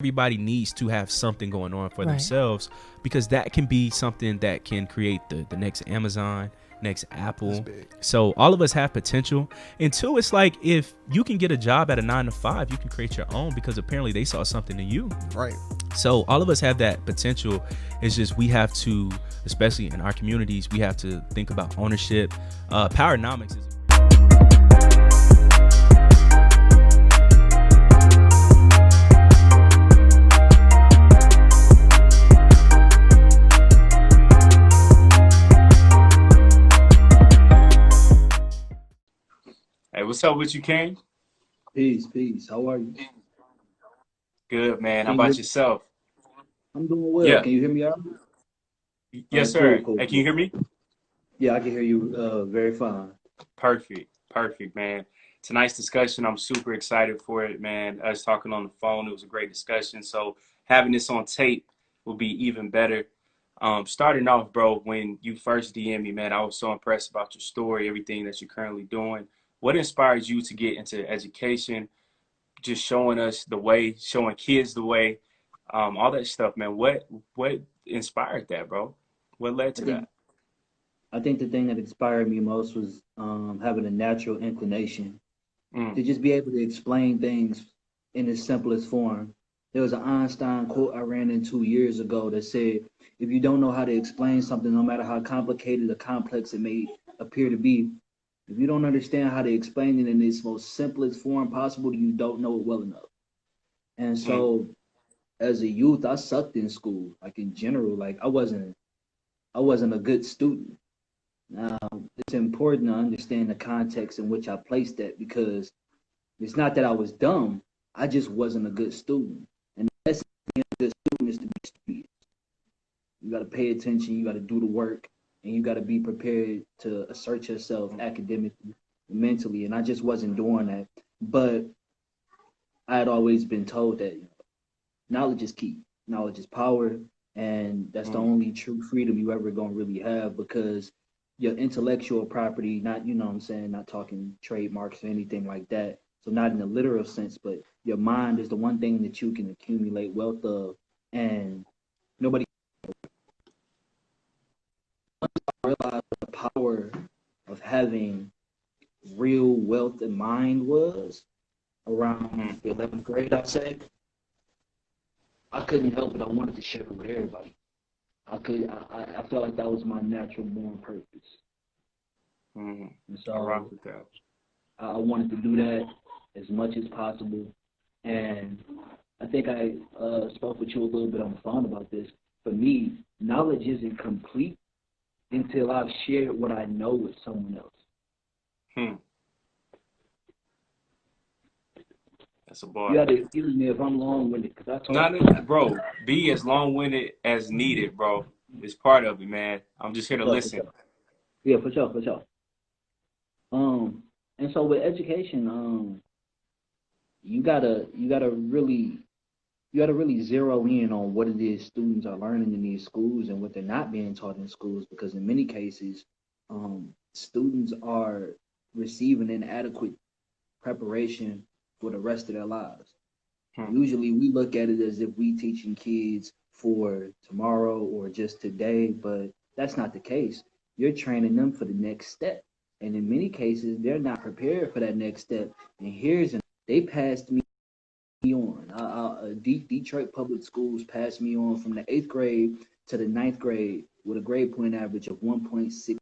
everybody needs to have something going on for Right. themselves, because that can be something that can create the next Amazon, next Apple. So all of us have potential. And two, it's like, if you can get a job at a 9 to 5, you can create your own, because apparently they saw something in you. Right. So all of us have that potential. It's just we have to, especially in our communities, we have to think about ownership. Powernomics is Hey, what's up with you, King? Peace, peace. How are you? Good, man. How Can you about hear? yourself? I'm doing well. Yeah. Can you hear me out? All Yes, right, cool, sir. cool, Hey, can you cool. hear me? Yeah, I can hear you very fine. Perfect. Perfect, man. Tonight's discussion, I'm super excited for it, man. Us talking on the phone, it was a great discussion. So having this on tape will be even better. Starting off, bro, when you first DM me, man, I was so impressed about your story, everything that you're currently doing. What inspired you to get into education? Just showing us the way, showing kids the way, all that stuff, man. What inspired that, bro? What led I to think that? I think the thing that inspired me most was having a natural inclination Mm, to just be able to explain things in its simplest form. There was an Einstein quote I ran into years ago that said, if you don't know how to explain something, no matter how complicated or complex it may appear to be, if you don't understand how to explain it in its most simplest form possible, you don't know it well enough. And mm, so as a youth, I sucked in school. Like in general, like I wasn't a good student. Now it's important to understand the context in which I placed that, because it's not that I was dumb. I just wasn't a good student. And that's being a good student is to be studious. You got to pay attention. You got to do the work, and you got to be prepared to assert yourself academically, mentally. And I just wasn't doing that. But I had always been told that knowledge is key. Knowledge is power, and that's the mm. only true freedom you ever gonna really have, because your intellectual property, not what I'm saying, not talking trademarks or anything like that. So not in the literal sense, but your mind is the one thing that you can accumulate wealth of, and nobody realized the power of having real wealth in mind was around Mm. the 11th grade, I'd say. I couldn't help it. I wanted to share it with everybody. I felt like that was my natural born purpose. Mm. And I rock so with that. I wanted to do that as much as possible. And I think I spoke with you a little bit on the phone about this. For me, knowledge isn't complete until I've shared what I know with someone else. Hmm. That's a You bar. got to excuse me if I'm long winded, because I talk. Not, bro. Be as long-winded as needed, bro. It's part of it, man. I'm just here For to sure, for listen. sure. Yeah, for sure, for sure. Um, and so with education, you gotta really zero in on what it is students are learning in these schools and what they're not being taught in schools, because in many cases, students are receiving inadequate preparation for the rest of their lives. Hmm. Usually we look at it as if we teaching kids for tomorrow or just today, but that's not the case. You're training them for the next step. And in many cases, they're not prepared for that next step. And they passed me on. Detroit Public Schools passed me on from the eighth grade to the ninth grade with a grade point average of 1.67.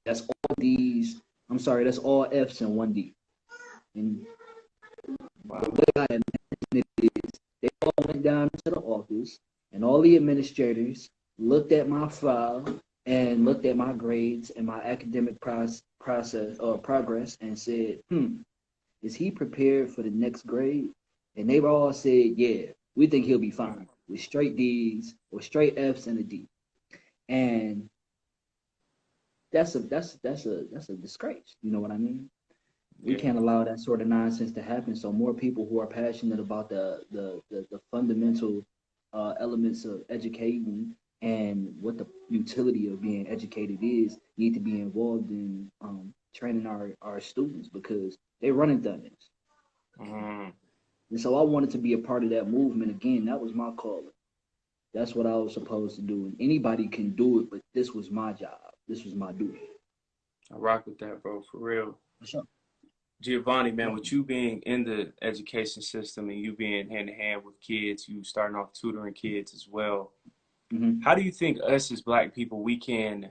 That's all D's. I'm sorry, that's all F's and one D. And the Wow. way I imagine it is, they all went down to the office, and all the administrators looked at my file and looked at my grades and my academic process or progress and said, is he prepared for the next grade? And they all said, yeah, we think he'll be fine with straight D's or straight F's and a D. And that's a disgrace. You know what I mean? We Yeah. can't allow that sort of nonsense to happen. So more people who are passionate about the fundamental elements of educating and what the utility of being educated is need to be involved in training our students, because they're running things. Mm. And so I wanted to be a part of that movement again. That was my calling. That's what I was supposed to do. And anybody can do it, but this was my job. This was my duty. I rock with that, bro, for real. For sure. Giovanni, man, with you being in the education system and you being hand in hand with kids, you starting off tutoring kids as well. Mm-hmm. How do you think us as Black people, we can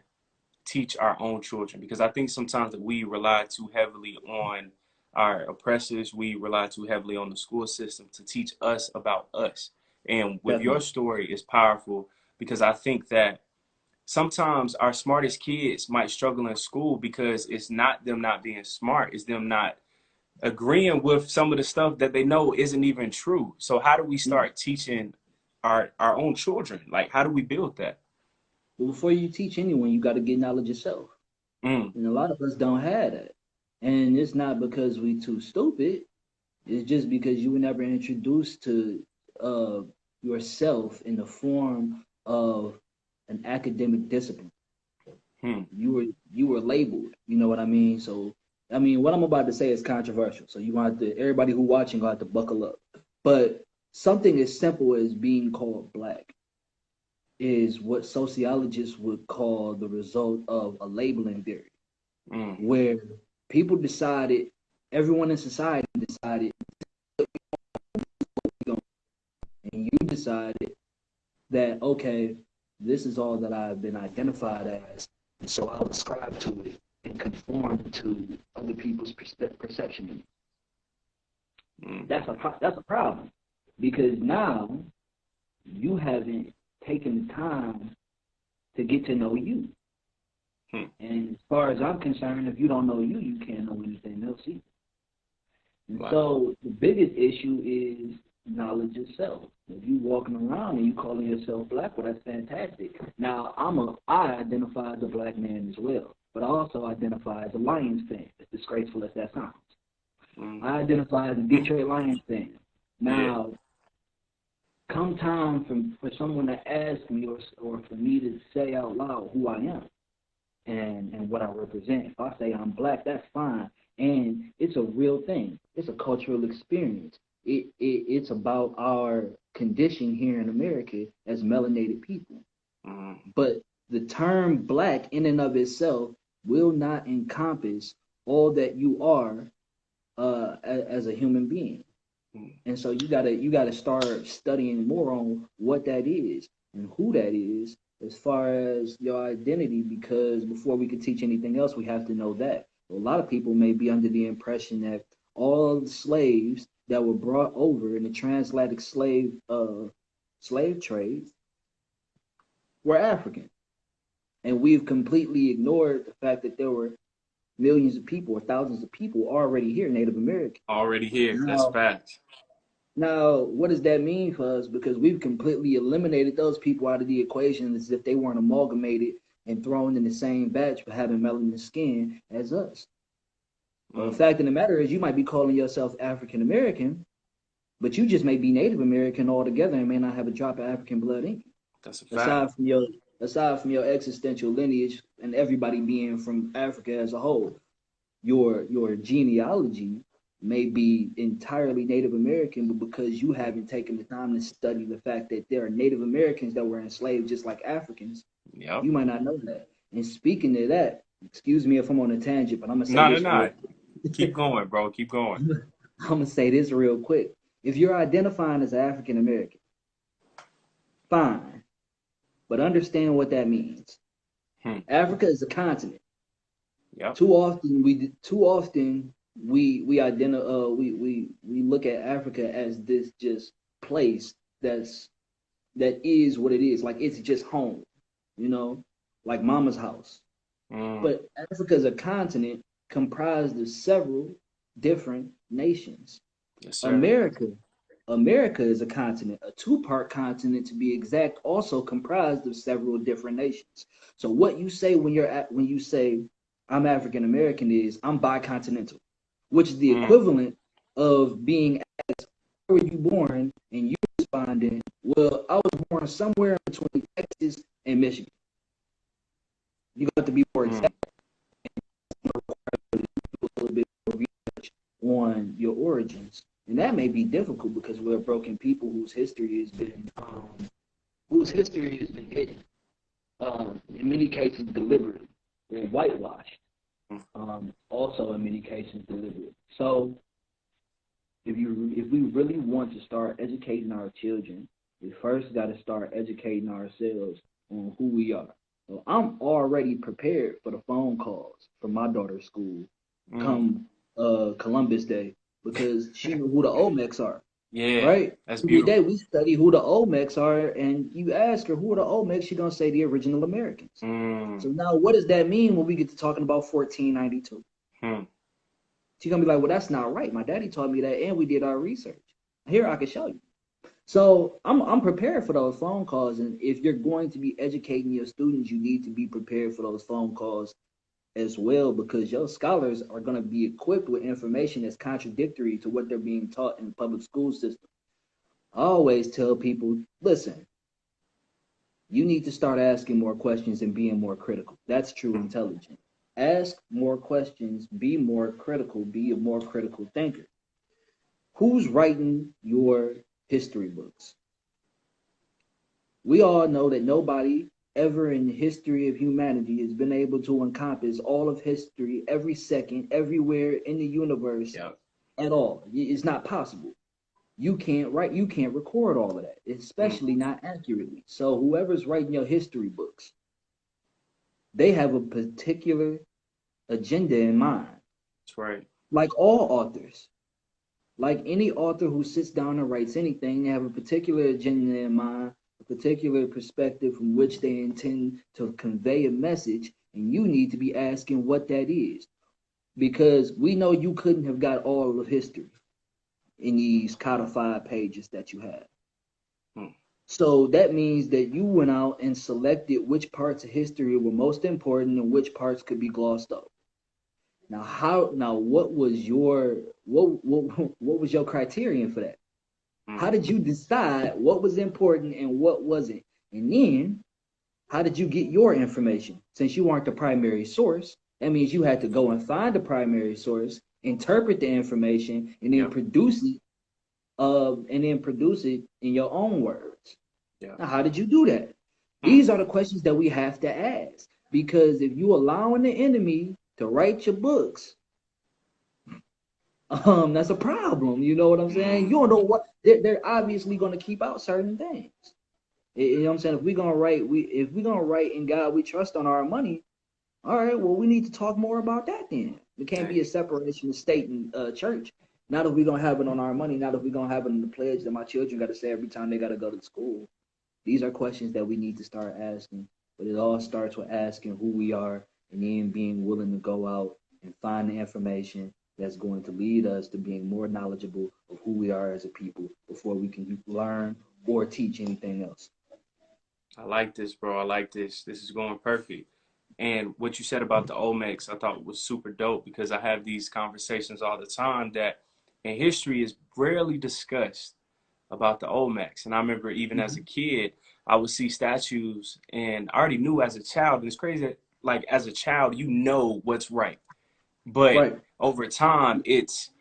teach our own children? Because I think sometimes that we rely too heavily on our oppressors. We rely too heavily on the school system to teach us about us. And with your Definitely. story is powerful because I think that sometimes our smartest kids might struggle in school because it's not them not being smart, it's them not agreeing with some of the stuff that they know isn't even true. So how do we Yeah. start teaching our own children? Like, how do we build that? Well, before you teach anyone, you got to get knowledge yourself. Mm, And a lot of us don't have that. And it's not because we too stupid. It's just because you were never introduced to yourself in the form of an academic discipline. hmm. You were labeled. You know what I mean? So I mean, what I'm about to say is controversial. So you want to everybody who watching gonna have to buckle up. But something as simple as being called Black is what sociologists would call the result of a labeling theory, Mm, where people decided, everyone in society decided, and you decided that, okay, this is all that I've been identified as, and so I'll ascribe to it and conform to other people's perception of it. mm, That's a problem, because now you haven't taken the time to get to know you. hmm. And as far as I'm concerned, if you don't know you, you can't know anything else either. And Wow. so the biggest issue is knowledge of self. If you walking around and you calling yourself Black, well, that's fantastic. Now I identify as a Black man as well, but I also identify as a Lions fan, as disgraceful as that sounds. Mm. I identify as a Detroit Lions fan. Now, Yeah. come time for someone to ask me or for me to say out loud who I am and what I represent. If I say I'm Black, that's fine. And it's a real thing. It's a cultural experience. It's about our condition here in America as melanated people. Mm, But the term Black in and of itself will not encompass all that you are as a human being. mm. And so you gotta start studying more on what that is and who that is as far as your identity, because before we can teach anything else, we have to know that. A lot of people may be under the impression that all the slaves that were brought over in the transatlantic slave trade were African. And we've completely ignored the fact that there were millions of people or thousands of people already here, Native American. Already here. That's Now, facts. Now, what does that mean for us? Because we've completely eliminated those people out of the equation as if they weren't amalgamated and thrown in the same batch for having melanin skin as us. Well, the Mm. fact of the matter is, you might be calling yourself African American, but you just may be Native American altogether and may not have a drop of African blood in you. That's a fact. Aside from your existential lineage and everybody being from Africa as a whole, your genealogy may be entirely Native American, but because you haven't taken the time to study the fact that there are Native Americans that were enslaved just like Africans, Yep. you might not know that. And speaking of that, excuse me if I'm on a tangent, but I'm gonna say No, this real Keep going, bro. Keep going. I'm gonna say this real quick. If you're identifying as African American, fine, but understand what that means. Hmm. Africa is a continent. Yep. Too often we look at Africa as this just place that is what it is, like it's just home, like mama's house. Mm. But Africa is a continent comprised of several different nations. Yes, sir. America is a continent, a two-part continent to be exact, also comprised of several different nations. So what you say when you say I'm African American is I'm bicontinental, which is the equivalent of being asked, where were you born? And you responding, well, I was born somewhere between Texas and Michigan. You got to be more exact, a little bit more research on your origins. And that may be difficult because we're broken people whose history has been hidden, in many cases deliberately or whitewashed. Also in many cases deliberately. So if we really want to start educating our children, we first got to start educating ourselves on who we are. So I'm already prepared for the phone calls from my daughter's school come Columbus Day because she knew who the Olmecs are. Yeah, right? that's Every day beautiful. we study who the Olmecs are, and you ask her who are the Olmecs, she's gonna say the original Americans. So now, what does that mean when we get to talking about 1492? She's gonna be like, "Well, that's not right. My daddy taught me that, and we did our research. Here, I can show you." So I'm prepared for those phone calls, and if you're going to be educating your students, you need to be prepared for those phone calls as well, because your scholars are going to be equipped with information that's contradictory to what they're being taught in the public school system. I always tell people, listen, you need to start asking more questions and being more critical. That's true intelligence. Ask more questions, be more critical, be a more critical thinker. Who's writing your history books? We all know that nobody ever in the history of humanity has been able to encompass all of history, every second, everywhere in the universe at all. It's not possible. You can't write, you can't record all of that, especially not accurately. So whoever's writing your history books, they have a particular agenda in mind. That's right. Like all authors. Like any author who sits down and writes anything, they have a particular agenda in mind, a particular perspective from which they intend to convey a message, and you need to be asking what that is. Because we know you couldn't have got all of history in these codified pages that you have. So that means that you went out and selected which parts of history were most important and which parts could be glossed over. Now what was your criterion for that? How did you decide what was important and what wasn't? And then how did you get your information? Since you aren't the primary source, that means you had to go and find the primary source, interpret the information, and then produce it in your own words. Now, how did you do that? These are the questions that we have to ask, because if you allowing the enemy to write your books, that's a problem. You know what I'm saying? You don't know what they're obviously going to keep out certain things. You know what I'm saying? If we're gonna write in God we trust on our money, all right, well, we need to talk more about that then. There can't be a separation of state and church. Not if we're gonna have it on our money, not if we're gonna have it in the pledge that my children gotta say every time they gotta go to school. These are questions that we need to start asking, but it all starts with asking who we are and then being willing to go out and find the information that's going to lead us to being more knowledgeable of who we are as a people before we can learn or teach anything else. I like this, bro. I like this. This is going perfect. And what you said about the Olmecs, I thought was super dope, because I have these conversations all the time that in history is rarely discussed about the Olmecs. And I remember even as a kid, I would see statues, and I already knew as a child, and it's crazy that, like, as a child, you know what's right. But over time, it's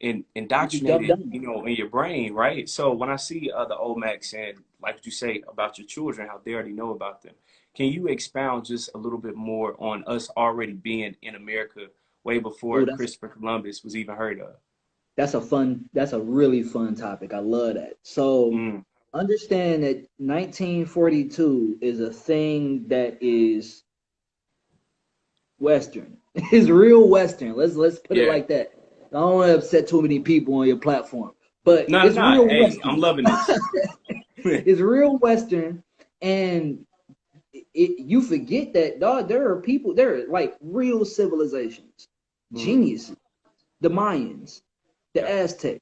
indoctrinated, you know, in your brain, right? So when I see the Olmecs and, like you say about your children, how they already know about them, can you expound just a little bit more on us already being in America way before Christopher Columbus was even heard of? That's a really fun topic. I love that. So understand that 1942 is a thing that is Western. It's real Western. Let's put it like that. I don't want to upset too many people on your platform, but it's real Western. I'm loving this. It's real Western, and you forget that, dog. There are like real civilizations, geniuses, the Mayans, the Aztecs,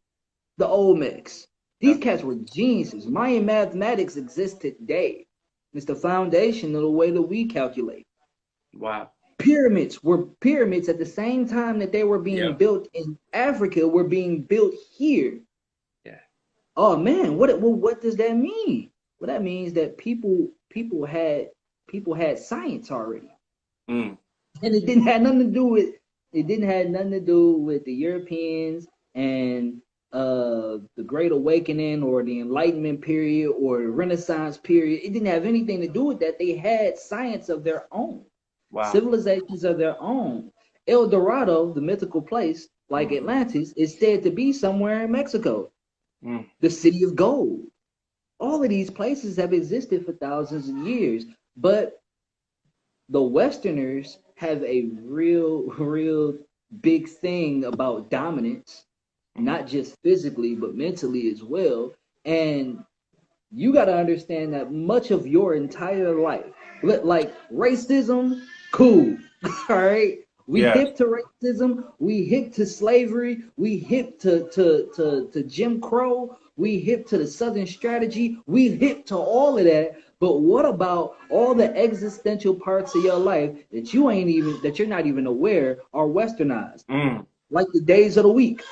the Olmecs. These cats were geniuses. Mayan mathematics exists today. It's the foundation of the way that we calculate. Wow. Pyramids were pyramids at the same time that they were being built in Africa, were being built here. Yeah. Oh man, what does that mean? Well, that means that people had science already. And it didn't have nothing to do with the Europeans and the Great Awakening or the Enlightenment period or the Renaissance period. It didn't have anything to do with that. They had science of their own, civilizations of their own. El Dorado, the mythical place, like Atlantis, is said to be somewhere in Mexico, the city of gold. All of these places have existed for thousands of years, but the Westerners have a real big thing about dominance, not just physically, but mentally as well. And you got to understand that much of your entire life, like racism, cool, all right? We hip to racism, we hip to slavery, we hip to Jim Crow, we hip to the Southern strategy, we hip to all of that. But what about all the existential parts of your life that you're not even aware are westernized? Like the days of the week.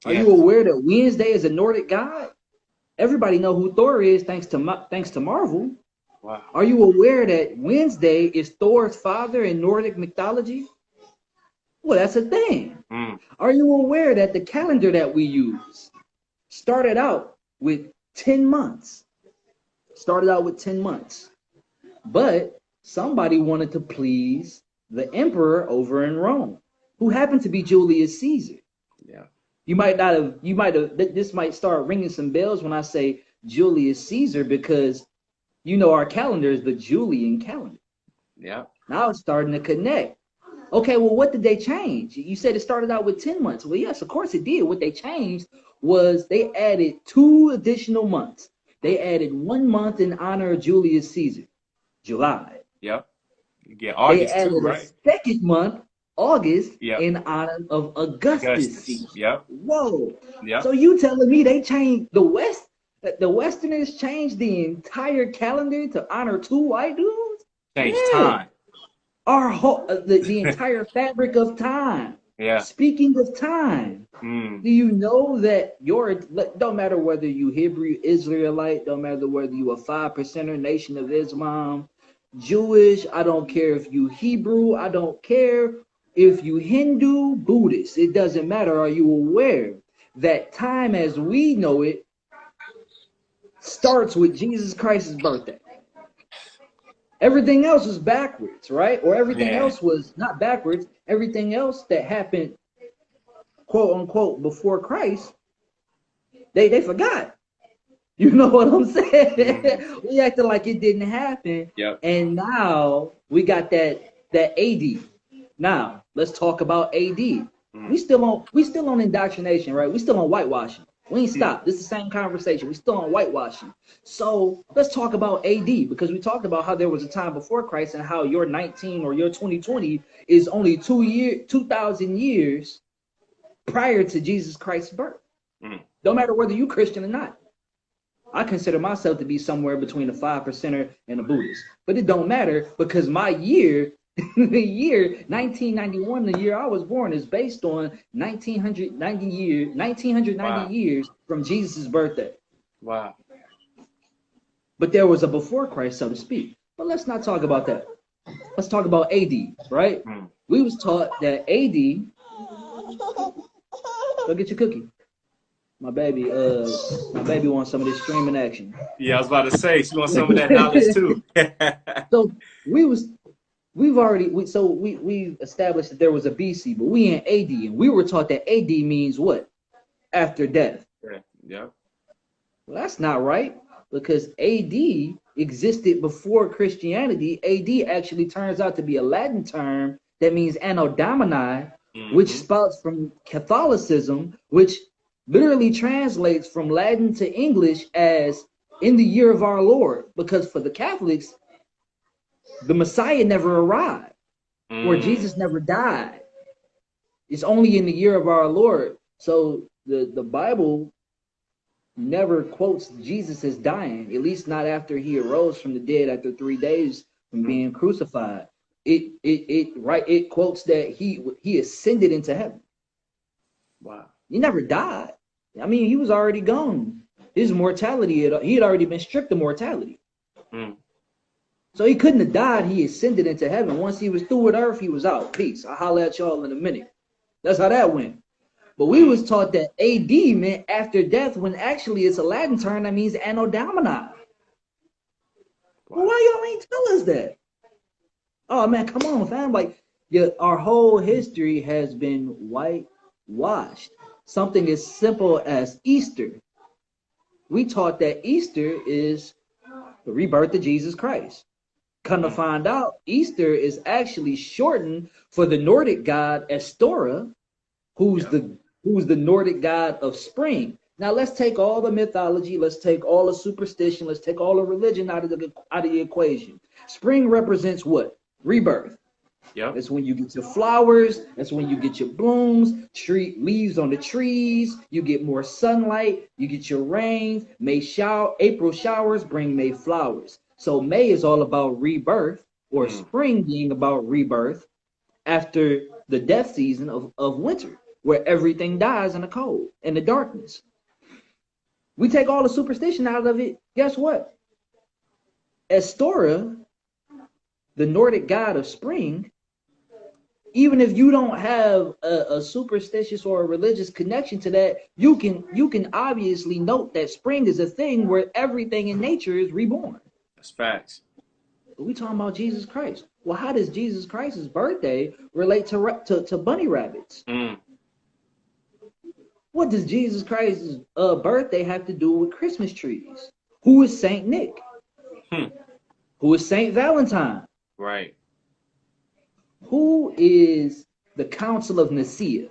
Are you aware that Wednesday is a Nordic god? Everybody know who Thor is thanks to Marvel. Wow. Are you aware that Wednesday is Thor's father in Nordic mythology? Well, that's a thing. Are you aware that the calendar that we use started out with 10 months? But somebody wanted to please the emperor over in Rome, who happened to be Julius Caesar. Yeah. This might start ringing some bells when I say Julius Caesar, because our calendar is the Julian calendar. Yeah. Now it's starting to connect. Okay, well, what did they change? You said it started out with 10 months. Well, yes, of course it did. What they changed was they added 2 additional months. They added 1 month in honor of Julius Caesar, July. Yep. You get August they added too, right? A second month, August, in honor of Augustus Caesar. Yep. Whoa. Yep. So you telling me they changed the Westerners changed the entire calendar to honor 2 white dudes? Change time. Our whole the entire fabric of time. Yeah. Speaking of time, do you know that don't matter whether you Hebrew Israelite, don't matter whether you a 5%er, Nation of Islam, Jewish, I don't care if you Hebrew, I don't care if you Hindu, Buddhist, it doesn't matter. Are you aware that time as we know it starts with Jesus Christ's birthday? Everything else was backwards, right? Or everything else was not backwards. Everything else that happened, quote unquote, before Christ, they forgot. You know what I'm saying? We acted like it didn't happen. Yep. And now we got that AD. Now let's talk about AD. We still on indoctrination, right? We still on whitewashing. We ain't stopped. This is the same conversation. We still on whitewashing. So let's talk about AD, because we talked about how there was a time before Christ and how your 19 or your 2020 is only 2,000 years prior to Jesus Christ's birth. Don't matter whether you Christian or not. I consider myself to be somewhere between a 5%er and a Buddhist, but it don't matter because my year, the year 1991, the year I was born, is based on 1990 years from Jesus' birthday. Wow. But there was a before Christ, so to speak. But let's not talk about that. Let's talk about AD, right? We was taught that AD. Go get your cookie. My baby wants some of this streaming action. Yeah, I was about to say she wants some of that knowledge too. So we established that there was a BC, but we in AD, and we were taught that AD means what? After death. Yeah. Well, that's not right, because AD existed before Christianity. AD actually turns out to be a Latin term that means Anno Domini, which spouts from Catholicism, which literally translates from Latin to English as in the year of our Lord, because for the Catholics, the Messiah never arrived, or Jesus never died. It's only in the year of our Lord. So the Bible never quotes Jesus as dying, at least not after he arose from the dead after 3 days from being crucified. It quotes that he ascended into heaven. Wow. He never died. I mean, he was already gone. His mortality, he had already been stripped of mortality. So he couldn't have died. He ascended into heaven. Once he was through with earth, he was out. Peace. I'll holler at y'all in a minute. That's how that went. But we was taught that AD meant after death, when actually it's a Latin term that means Anno Domini. Well, why y'all ain't tell us that? Oh man, come on, fam. Like, yeah, our whole history has been whitewashed. Something as simple as Easter. We taught that Easter is the rebirth of Jesus Christ. Come to find out, Easter is actually shortened for the Nordic god Estora, who's the Nordic god of spring. Now let's take all the mythology, let's take all the superstition, let's take all the religion out of the equation. Spring represents what? Rebirth. Yep. That's when you get your flowers. That's when you get your blooms, leaves on the trees. You get more sunlight. You get your rains. April showers bring May flowers. So May is all about rebirth, or spring being about rebirth after the death season of winter, where everything dies in the cold and the darkness. We take all the superstition out of it. Guess what? Estora, the Nordic god of spring, even if you don't have a superstitious or a religious connection to that, you can obviously note that spring is a thing where everything in nature is reborn. That's facts. We talking about Jesus Christ. Well, how does Jesus Christ's birthday relate to bunny rabbits? What does Jesus Christ's birthday have to do with Christmas trees? Who is Saint Nick? Who is Saint Valentine? Right. Who is the Council of Nicaea?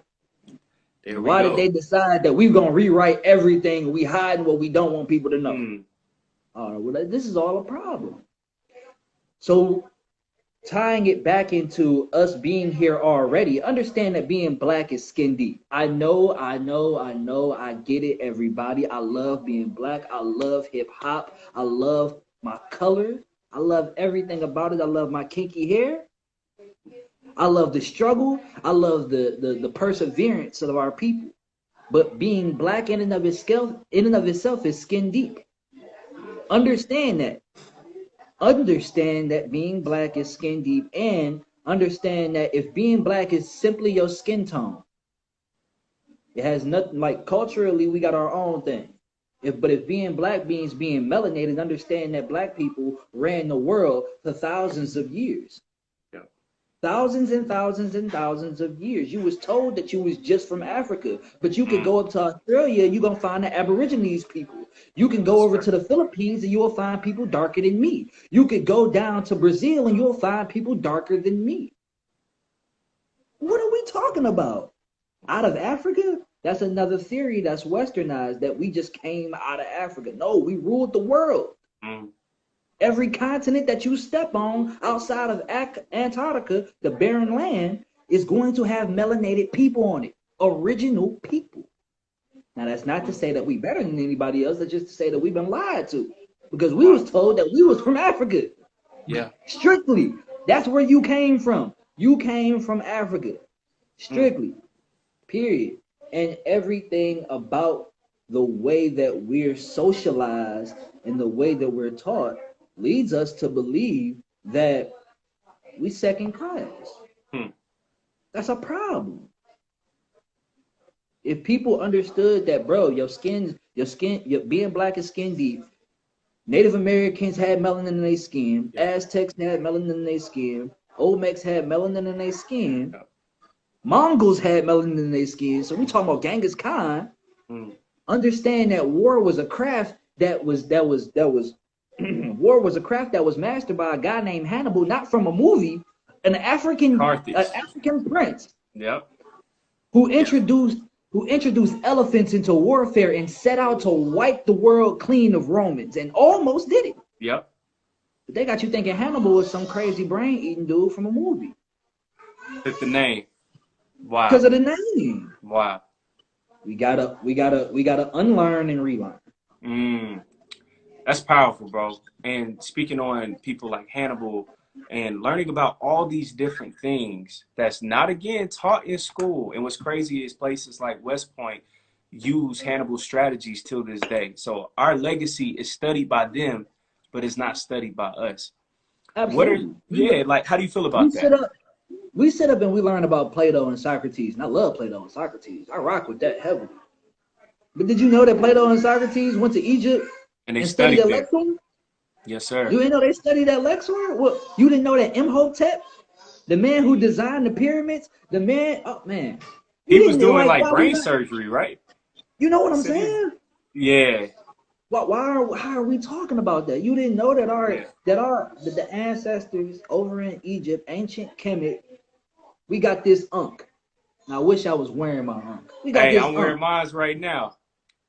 Why did they decide that we're gonna rewrite everything? We hiding what we don't want people to know. Well, this is all a problem. So tying it back into us being here already, understand that being black is skin deep. I know, I get it, everybody. I love being black. I love hip hop. I love my color. I love everything about it. I love my kinky hair. I love the struggle. I love the perseverance of our people. But being black in and of itself is skin deep. Understand that. Understand that being black is skin deep, and understand that if being black is simply your skin tone, it has nothing, like culturally we got our own thing. But if being black means being melanated, understand that black people ran the world for thousands of years. Thousands and thousands and thousands of years. You was told that you was just from Africa, but you could go up to Australia and you're going to find the Aborigines people. You can go over to the Philippines and you will find people darker than me. You could go down to Brazil and you'll find people darker than me. What are we talking about? Out of Africa? That's another theory that's westernized, that we just came out of Africa. No, we ruled the world. Every continent that you step on outside of Antarctica, the barren land, is going to have melanated people on it. Original people. Now, that's not to say that we better than anybody else. That's just to say that we've been lied to. Because we was told that we was from Africa. Yeah. Strictly. That's where you came from. You came from Africa. Strictly. Period. And everything about the way that we're socialized and the way that we're taught leads us to believe that we second class. That's a problem. If people understood that, bro, your being black is skin deep. Native Americans had melanin in their skin. Aztecs had melanin in their skin. Olmecs had melanin in their skin. Mongols had melanin in their skin. So we talking about Genghis Khan. Understand that war was a craft that was war was a craft that was mastered by a guy named Hannibal, not from a movie, an African prince. Who introduced elephants into warfare and set out to wipe the world clean of Romans, and almost did it. But they got you thinking Hannibal was some crazy brain-eating dude from a movie. With the name. Wow. Because of the name. Wow. We gotta unlearn and relearn. That's powerful, bro. And speaking on people like Hannibal and learning about all these different things that's not, again, taught in school. And what's crazy is places like West Point use Hannibal's strategies till this day. So our legacy is studied by them, but it's not studied by us. Absolutely. Like, how do you feel about that? We sit up and we learn about Plato and Socrates, and I love Plato and Socrates. I rock with that heavily. But did you know that Plato and Socrates went to Egypt And they and studied studied at there. Luxor? Yes, sir. You didn't know they studied at Luxor? Well, you didn't know that Imhotep, the man who designed the pyramids, the man, oh man. He was doing like, like brain surgery, right? You know what I'm saying? Yeah. How are we talking about that? You didn't know that the ancestors over in Egypt, ancient Kemet, we got this Ankh. Now I wish I was wearing my Ankh. We got this I'm wearing Ankh. mine right now.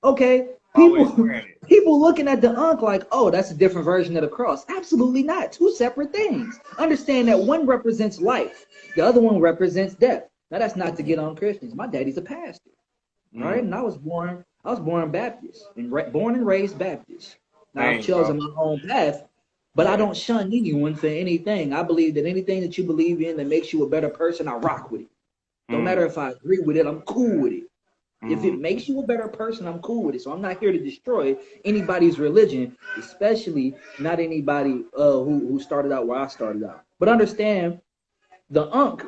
Okay, people looking at the Ankh like, oh, that's a different version of the cross. Absolutely not. Two separate things. Understand that one represents life, the other one represents death. Now that's not to get on Christians. My daddy's a pastor, right? And I was born Baptist and born and raised Baptist. Now I've chosen my own path, but I don't shun anyone for anything. I believe that anything that you believe in that makes you a better person, I rock with it. No matter if I agree with it, I'm cool with it. If it makes you a better person, I'm cool with it. So I'm not here to destroy anybody's religion, especially not anybody who started out where I started out. But understand, the Ankh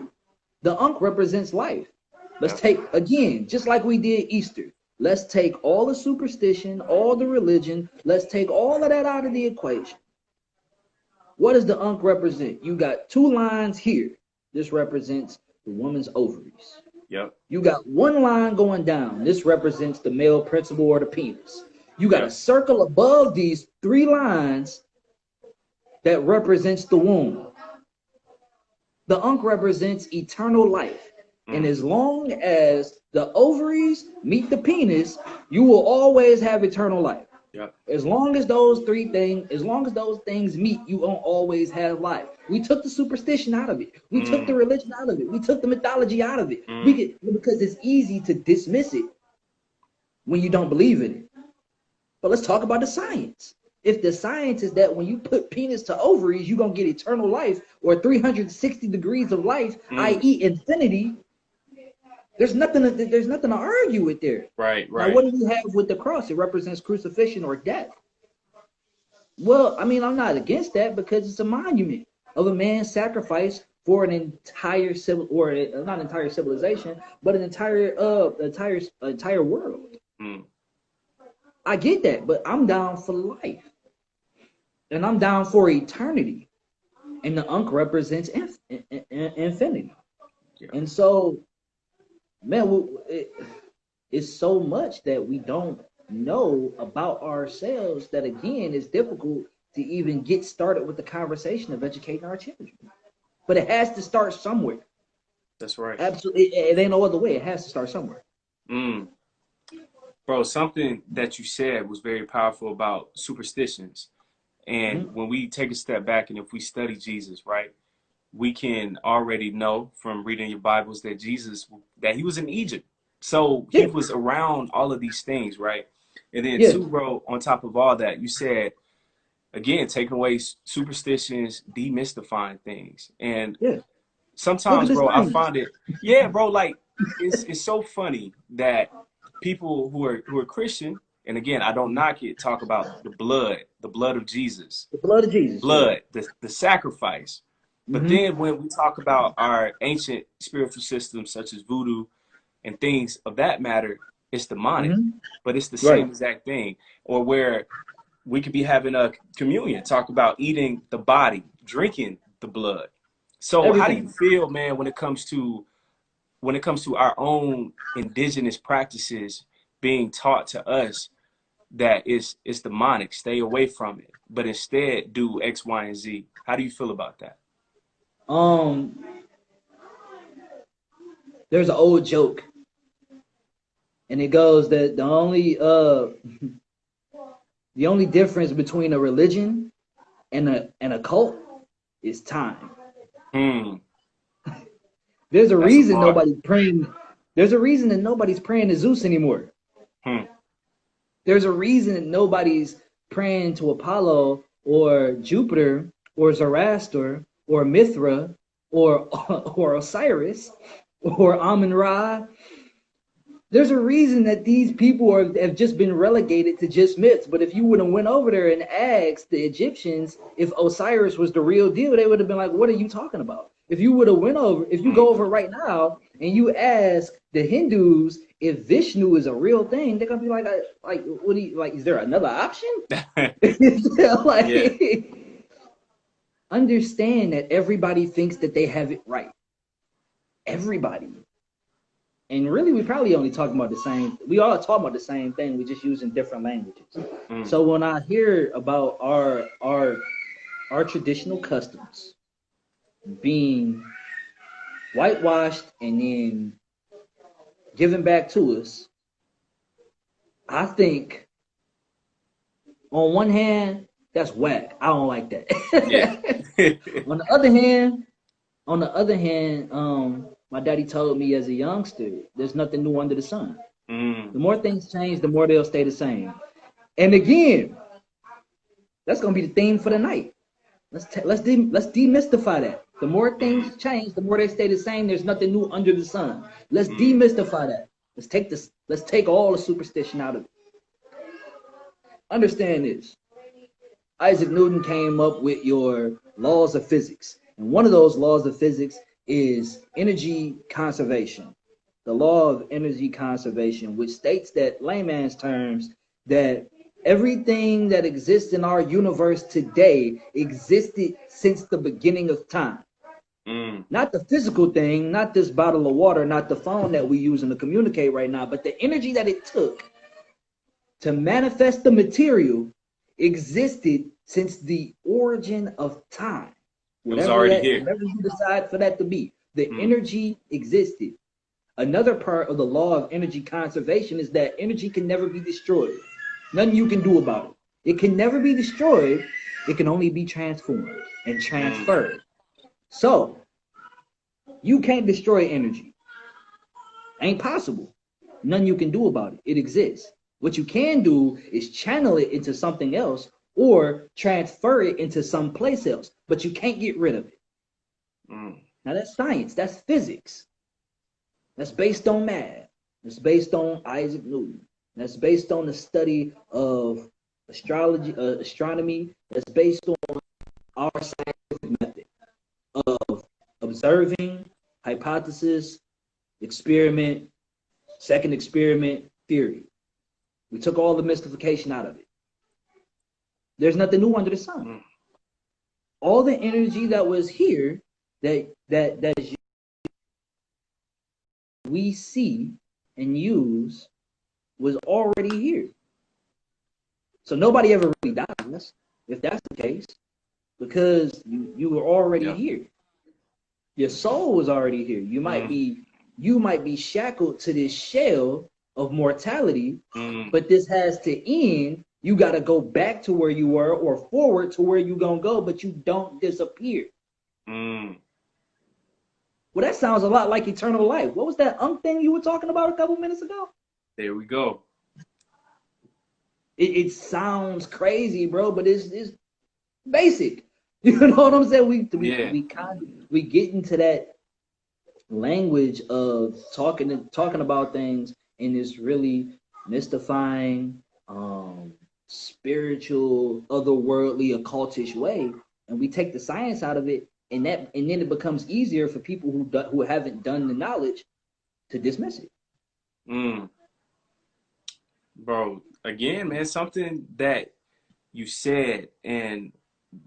represents life. Let's take, again, just like we did Easter, let's take all the superstition, all the religion, let's take all of that out of the equation. What does the Ankh represent? You got two lines here. This represents the woman's ovaries. Yep. You got one line going down. This represents the male principle or the penis. You got a circle above these three lines that represents the womb. The Ankh represents eternal life. And as long as the ovaries meet the penis, you will always have eternal life. Yep. As long as those things meet, you won't always have life. We took the superstition out of it. We took the religion out of it. We took the mythology out of it. Because it's easy to dismiss it when you don't believe in it. But let's talk about the science. If the science is that when you put penis to ovaries, you're going to get eternal life or 360 degrees of life, i.e. infinity, there's nothing to argue with there. Right. Now, what do we have with the cross? It represents crucifixion or death. Well, I mean, I'm not against that because it's a monument of a man's sacrifice for an entire not entire civilization, but an entire world. I get that, but I'm down for life, and I'm down for eternity, and the Ankh represents infinity, and so. Man, it's so much that we don't know about ourselves that, again, it's difficult to even get started with the conversation of educating our children. But it has to start somewhere. That's right. Absolutely. It ain't no other way. It has to start somewhere. Bro, something that you said was very powerful about superstitions. And when we take a step back and if we study Jesus, right? We can already know from reading your Bibles that he was in Egypt. So he was around all of these things, right? And then too, bro, on top of all that, you said, again, taking away superstitions, demystifying things. And sometimes, bro, I find it, bro, like it's so funny that people who are Christian, and again, I don't knock it, talk about the blood of Jesus. The blood of Jesus. The sacrifice. But then when we talk about our ancient spiritual systems such as voodoo and things of that matter, it's demonic, but it's the same exact thing. Or where we could be having a communion, talk about eating the body, drinking the blood. So how do you feel, man, when it comes to our own indigenous practices being taught to us that it's demonic, stay away from it, but instead do X, Y, and Z? How do you feel about that? There's an old joke, and it goes that the only difference between a religion and a cult is time. There's a reason nobody's praying. There's a reason that nobody's praying to Zeus anymore. There's a reason that nobody's praying to Apollo or Jupiter or Zoroaster or Mithra or Osiris or Amun-Ra. There's a reason that these people have just been relegated to just myths. But if you would have went over there and asked the Egyptians if Osiris was the real deal, they would have been like, what are you talking about? If you would have went over, if you go over right now and you ask the Hindus if Vishnu is a real thing, they're gonna be like, what do you like? Is there another option? Like, Yeah. understand that everybody thinks that they have it right. Everybody. And really, we probably only talking about the same. We all talk about the same thing. We're just using different languages. So when I hear about our traditional customs being whitewashed and then given back to us, I think on one hand, that's whack. I don't like that. Yeah. On the other hand, my daddy told me as a youngster, there's nothing new under the sun. The more things change, the more they'll stay the same. And again, that's gonna be the theme for the night. Let's demystify that. The more things change, the more they stay the same. There's nothing new under the sun. Let's demystify that. Let's take all the superstition out of it. Understand this. Isaac Newton came up with your laws of physics. And one of those laws of physics is energy conservation. The law of energy conservation, which states that, layman's terms, that everything that exists in our universe today existed since the beginning of time. Not the physical thing, not this bottle of water, not the phone that we're using to communicate right now, but the energy that it took to manifest the material existed since the origin of time. It was already here. Whatever you decide for that to be, the energy existed. Another part of the law of energy conservation is that energy can never be destroyed. Nothing you can do about it. It can never be destroyed. It can only be transformed and transferred. So, you can't destroy energy. Ain't possible. Nothing you can do about it. It exists. What you can do is channel it into something else or transfer it into someplace else, but you can't get rid of it. Now that's science, that's physics. That's based on math. That's based on Isaac Newton. That's based on the study of astrology, astronomy. That's based on our scientific method of observing, hypothesis, experiment, second experiment, theory. We took all the mystification out of it. There's nothing new under the sun. All the energy that was here that we see and use was already here. So nobody ever really dies, if that's the case, because you were already here. Your soul was already here. You might be shackled to this shell of mortality, but this has to end. You got to go back to where you were or forward to where you're going to go, but you don't disappear. Well, that sounds a lot like eternal life. What was that thing you were talking about a couple minutes ago? There we go. It sounds crazy, bro, but it's basic. You know what I'm saying? We get into that language of talking about things in this really mystifying, spiritual, otherworldly, occultish way, and we take the science out of it, and then it becomes easier for people who haven't done the knowledge to dismiss it. Bro, again, man, something that you said and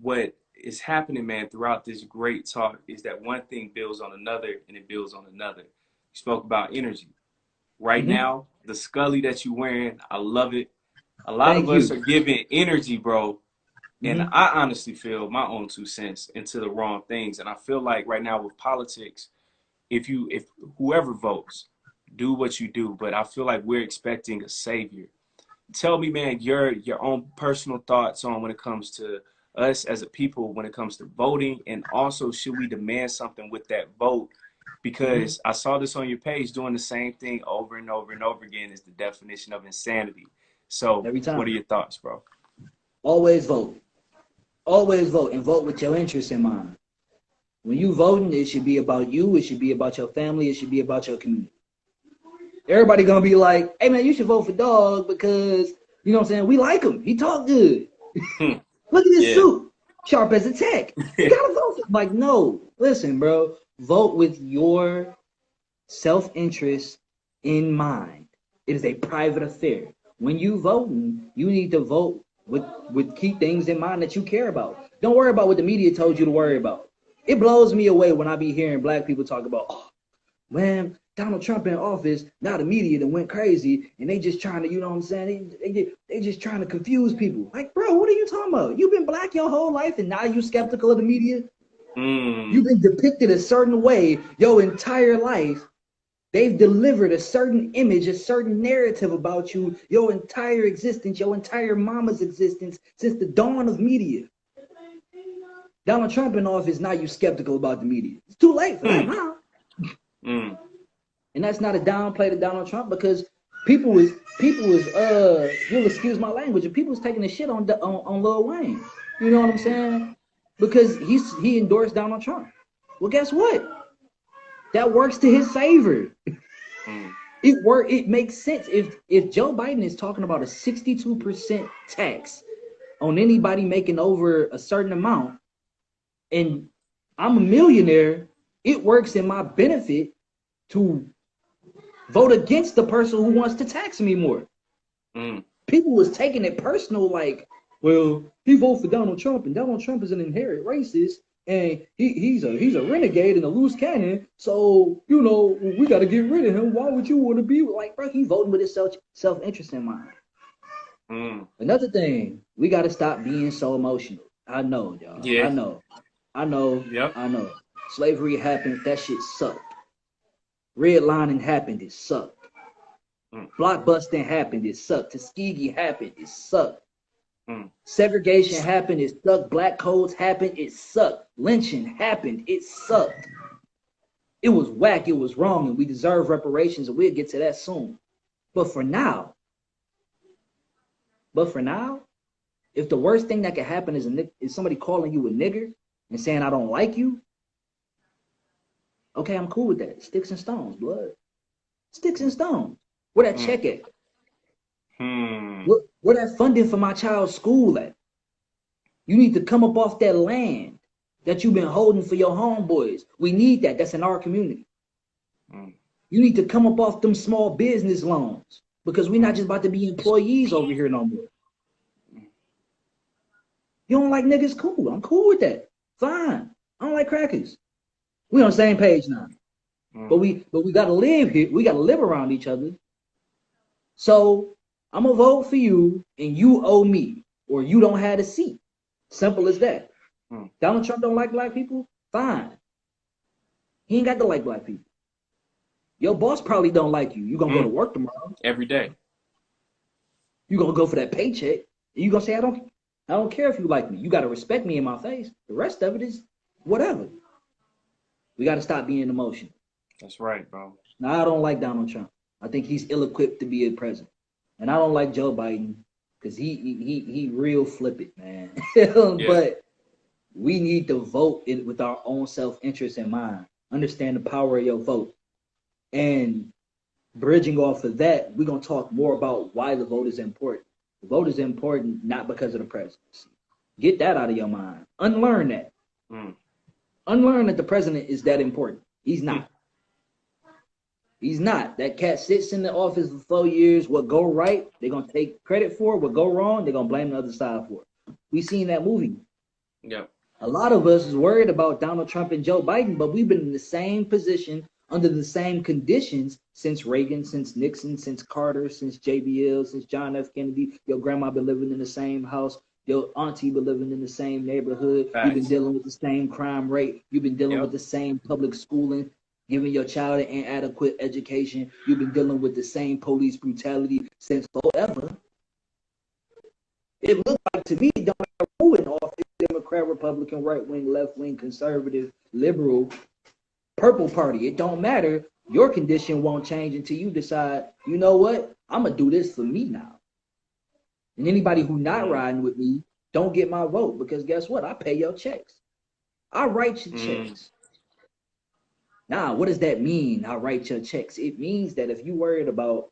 what is happening, man, throughout this great talk is that one thing builds on another and it builds on another. You spoke about energy. Right now, the Scully that you're wearing, I love it. A lot of us are giving energy, bro. And I honestly feel my own 2 cents into the wrong things. And I feel like right now with politics, if whoever votes, do what you do. But I feel like we're expecting a savior. Tell me, man, your own personal thoughts on when it comes to us as a people, when it comes to voting, and also should we demand something with that vote? Because I saw this on your page, doing the same thing over and over and over again is the definition of insanity. So what are your thoughts, bro? Always vote. Always vote, and vote with your interests in mind. When you voting, it should be about you. It should be about your family. It should be about your community. Everybody gonna be like, hey man, you should vote for Dog because, you know what I'm saying, we like him. He talk good. Look at his suit. Sharp as a tack. You gotta vote. Like, no, listen, bro. Vote with your self-interest in mind. It is a private affair. When you voting, you need to vote with key things in mind that you care about. Don't worry about what the media told you to worry about. It blows me away when I be hearing black people talk about, oh, man, Donald Trump in office, now the media that went crazy, and they just trying to, you know what I'm saying? They just trying to confuse people. Like, bro, what are you talking about? You've been black your whole life, and now you skeptical of the media? You've been depicted a certain way your entire life. They've delivered a certain image, a certain narrative about you, your entire existence, your entire mama's existence since the dawn of media. Donald Trump in office, now you skeptical about the media. It's too late for that now. And that's not a downplay to Donald Trump, because people was you'll excuse my language, and people was taking the shit on Lil Wayne. You know what I'm saying? Because he endorsed Donald Trump. Well, guess what? That works to his favor. It makes sense. If Joe Biden is talking about a 62% tax on anybody making over a certain amount, and I'm a millionaire, it works in my benefit to vote against the person who wants to tax me more. People was taking it personal, like, well, he voted for Donald Trump, and Donald Trump is an inherent racist, and he's a renegade and a loose cannon, so, you know, we got to get rid of him. Why would you want to be like, bro, he voting with his self-interest in mind. Another thing, we got to stop being so emotional. I know, y'all. Yeah. I know. Yep. I know. Slavery happened. That shit sucked. Redlining happened. It sucked. Blockbusting happened. It sucked. Tuskegee happened. It sucked. Segregation happened. It sucked. Black codes happened. It sucked. Lynching happened. It sucked. It was whack. It was wrong, and we deserve reparations, and we'll get to that soon. But for now, if the worst thing that could happen is somebody calling you a nigger and saying I don't like you, okay, I'm cool with that. Sticks and stones, blood. Sticks and stones. Where that check at? Where that funding for my child's school at? You need to come up off that land that you've been holding for your homeboys. We need that. That's in our community. You need to come up off them small business loans, because we're not just about to be employees over here no more. You don't like niggas? Cool. I'm cool with that. Fine. I don't like crackers. We on the same page now. But we gotta live here. We gotta live around each other. So I'm gonna vote for you, and you owe me, or you don't have a seat. Simple as that. Donald Trump don't like black people? Fine. He ain't got to like black people. Your boss probably don't like you. You gonna go to work tomorrow. Every day. You gonna go for that paycheck, and you gonna say, I don't care if you like me. You gotta respect me in my face. The rest of it is whatever. We gotta stop being emotional. That's right, bro. Now, I don't like Donald Trump. I think he's ill-equipped to be a president. And I don't like Joe Biden, because he real flippant, man. But we need to vote with our own self-interest in mind. Understand the power of your vote. And bridging off of that, we're going to talk more about why the vote is important. The vote is important not because of the presidency. Get that out of your mind. Unlearn that. Unlearn that the president is that important. He's not. He's not. That cat sits in the office for 4 years. What go right, they're going to take credit for. What go wrong, they're going to blame the other side for it. We seen that movie. Yeah. A lot of us is worried about Donald Trump and Joe Biden, but we've been in the same position, under the same conditions since Reagan, since Nixon, since Carter, since JBL, since John F. Kennedy. Your grandma been living in the same house. Your auntie been living in the same neighborhood. You've been dealing with the same crime rate. You've been dealing with the same public schooling, giving your child an inadequate education. You've been dealing with the same police brutality since forever. It looks like to me, don't matter who in office, Democrat, Republican, right wing, left wing, conservative, liberal, purple party. It don't matter. Your condition won't change until you decide, you know what? I'm going to do this for me now. And anybody who not riding with me, don't get my vote, because guess what? I pay your checks. I write your checks. Now, what does that mean? I write your checks. It means that if you worried about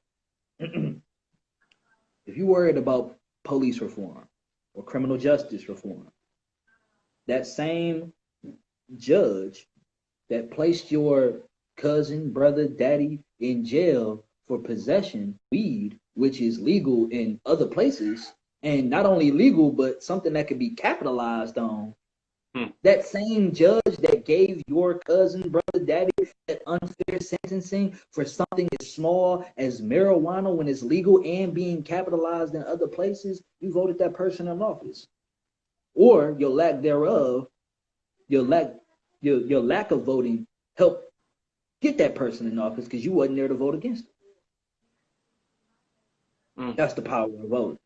police reform or criminal justice reform, that same judge that placed your cousin, brother, daddy in jail for possession of weed, which is legal in other places, and not only legal, but something that could be capitalized on. That same judge that gave your cousin, brother, daddy that unfair sentencing for something as small as marijuana when it's legal and being capitalized in other places, you voted that person in office. Or your lack thereof, your lack of voting helped get that person in office because you wasn't there to vote against them. That's the power of voting.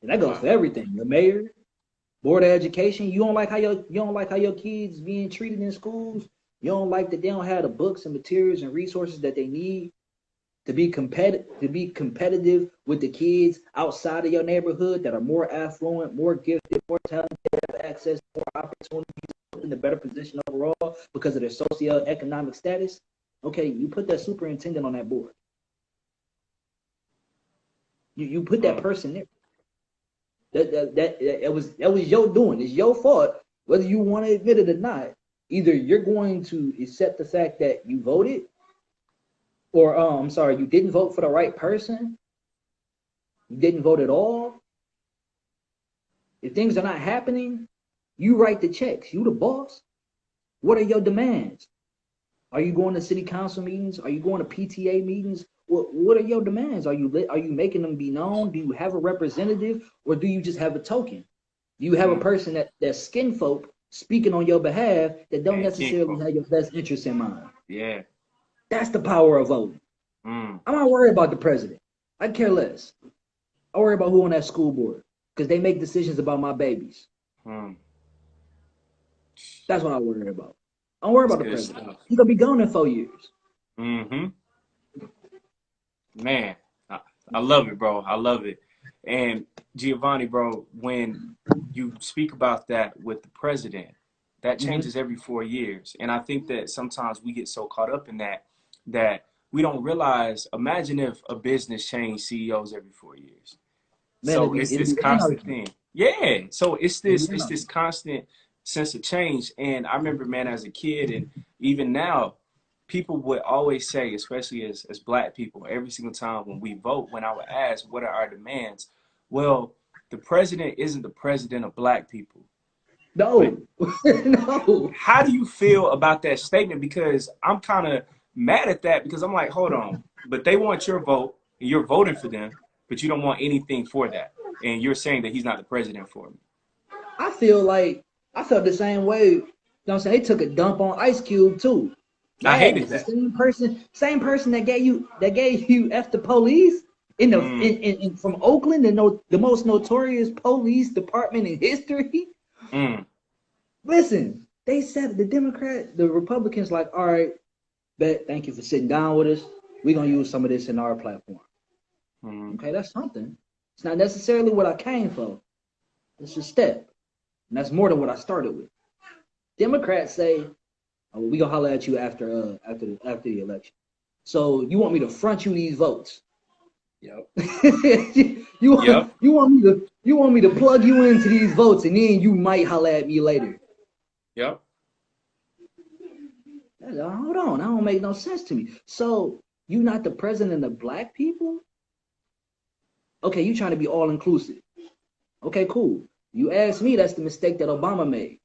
And that goes for everything. Your mayor, board of education. You don't like how your kids being treated in schools. You don't like that they don't have the books and materials and resources that they need to be competitive with the kids outside of your neighborhood that are more affluent, more gifted, more talented, have access to more opportunities, in a better position overall because of their socioeconomic status. Okay, you put that superintendent on that board. You put that person there. That was your doing. It's your fault, whether you want to admit it or not. Either you're going to accept the fact that you voted, or I'm sorry, you didn't vote for the right person. You didn't vote at all. If things are not happening, you write the checks. You the boss. What are your demands? Are you going to city council meetings? Are you going to PTA meetings? What are your demands? Are you making them be known? Do you have a representative, or do you just have a token? Do you have a person that's skin folk speaking on your behalf that don't necessarily have your best interests in mind? Yeah. That's the power of voting. I'm not worried about the president. I care less. I worry about who on that school board because they make decisions about my babies. That's what I worry about. I don't worry about the president. Stuff. He's gonna be gone in 4 years. Man, I love it, bro. I love it. And Giovanni, bro, when you speak about that with the president, that changes every 4 years. And I think that sometimes we get so caught up in that we don't realize, imagine if a business changed CEOs every 4 years. Man, so it's this constant thing. Yeah. So it's this constant sense of change. And I remember, man, as a kid and even now, people would always say, especially as Black people, every single time when we vote, when I would ask, what are our demands? Well, the president isn't the president of Black people. No. No. How do you feel about that statement? Because I'm kind of mad at that because I'm like, hold on, but they want your vote and you're voting for them, but you don't want anything for that. And you're saying that he's not the president for me. I felt the same way. You know what I'm saying? They took a dump on Ice Cube too. I hated that. The same person that gave you F the police in from Oakland, the most notorious police department in history. Listen, they said the Republicans like, all right, thank you for sitting down with us. We're gonna use some of this in our platform. Okay, that's something. It's not necessarily what I came for. It's a step. And that's more than what I started with. Democrats say, oh, we gonna holler at you after the election. So you want me to front you these votes? Yep. you want me to plug you into these votes, and then you might holler at me later. Yep. Hold on, that don't make no sense to me. So you not the president of Black people? Okay, you trying to be all inclusive. Okay, cool. You asked me, that's the mistake that Obama made.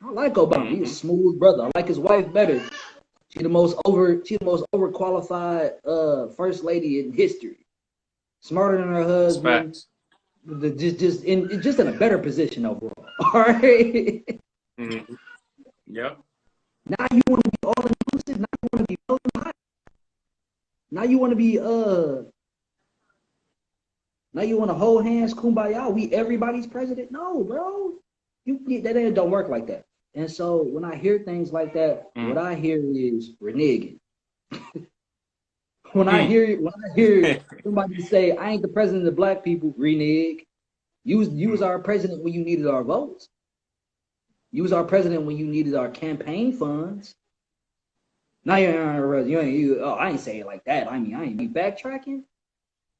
I like Obama. He's a smooth brother. I like his wife better. She's the most overqualified first lady in history. Smarter than her husband. Just in a better position overall. All right. Yep. Now you want to be all inclusive. Now you want to be hot. Now you want to be Now you want to hold hands, kumbaya. We everybody's president. No, bro. That don't work like that. And so when I hear things like that, what I hear is reneging. when I hear somebody say, I ain't the president of Black people, renege. You was our president when you needed our votes. You was our president when you needed our campaign funds. Now I ain't saying it like that. I mean, I ain't be backtracking.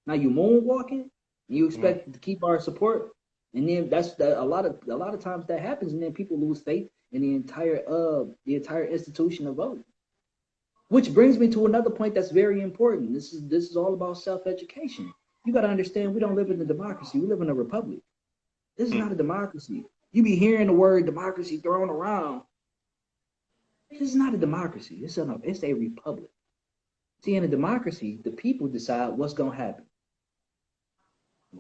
Now you moonwalking. You expect to keep our support. And then a lot of times that happens, and then people lose faith in the entire institution of voting. Which brings me to another point that's very important. This is all about self-education. You got to understand we don't live in a democracy. We live in a republic. This is not a democracy. You be hearing the word democracy thrown around. This is not a democracy. It's a republic. See, in a democracy, the people decide what's going to happen.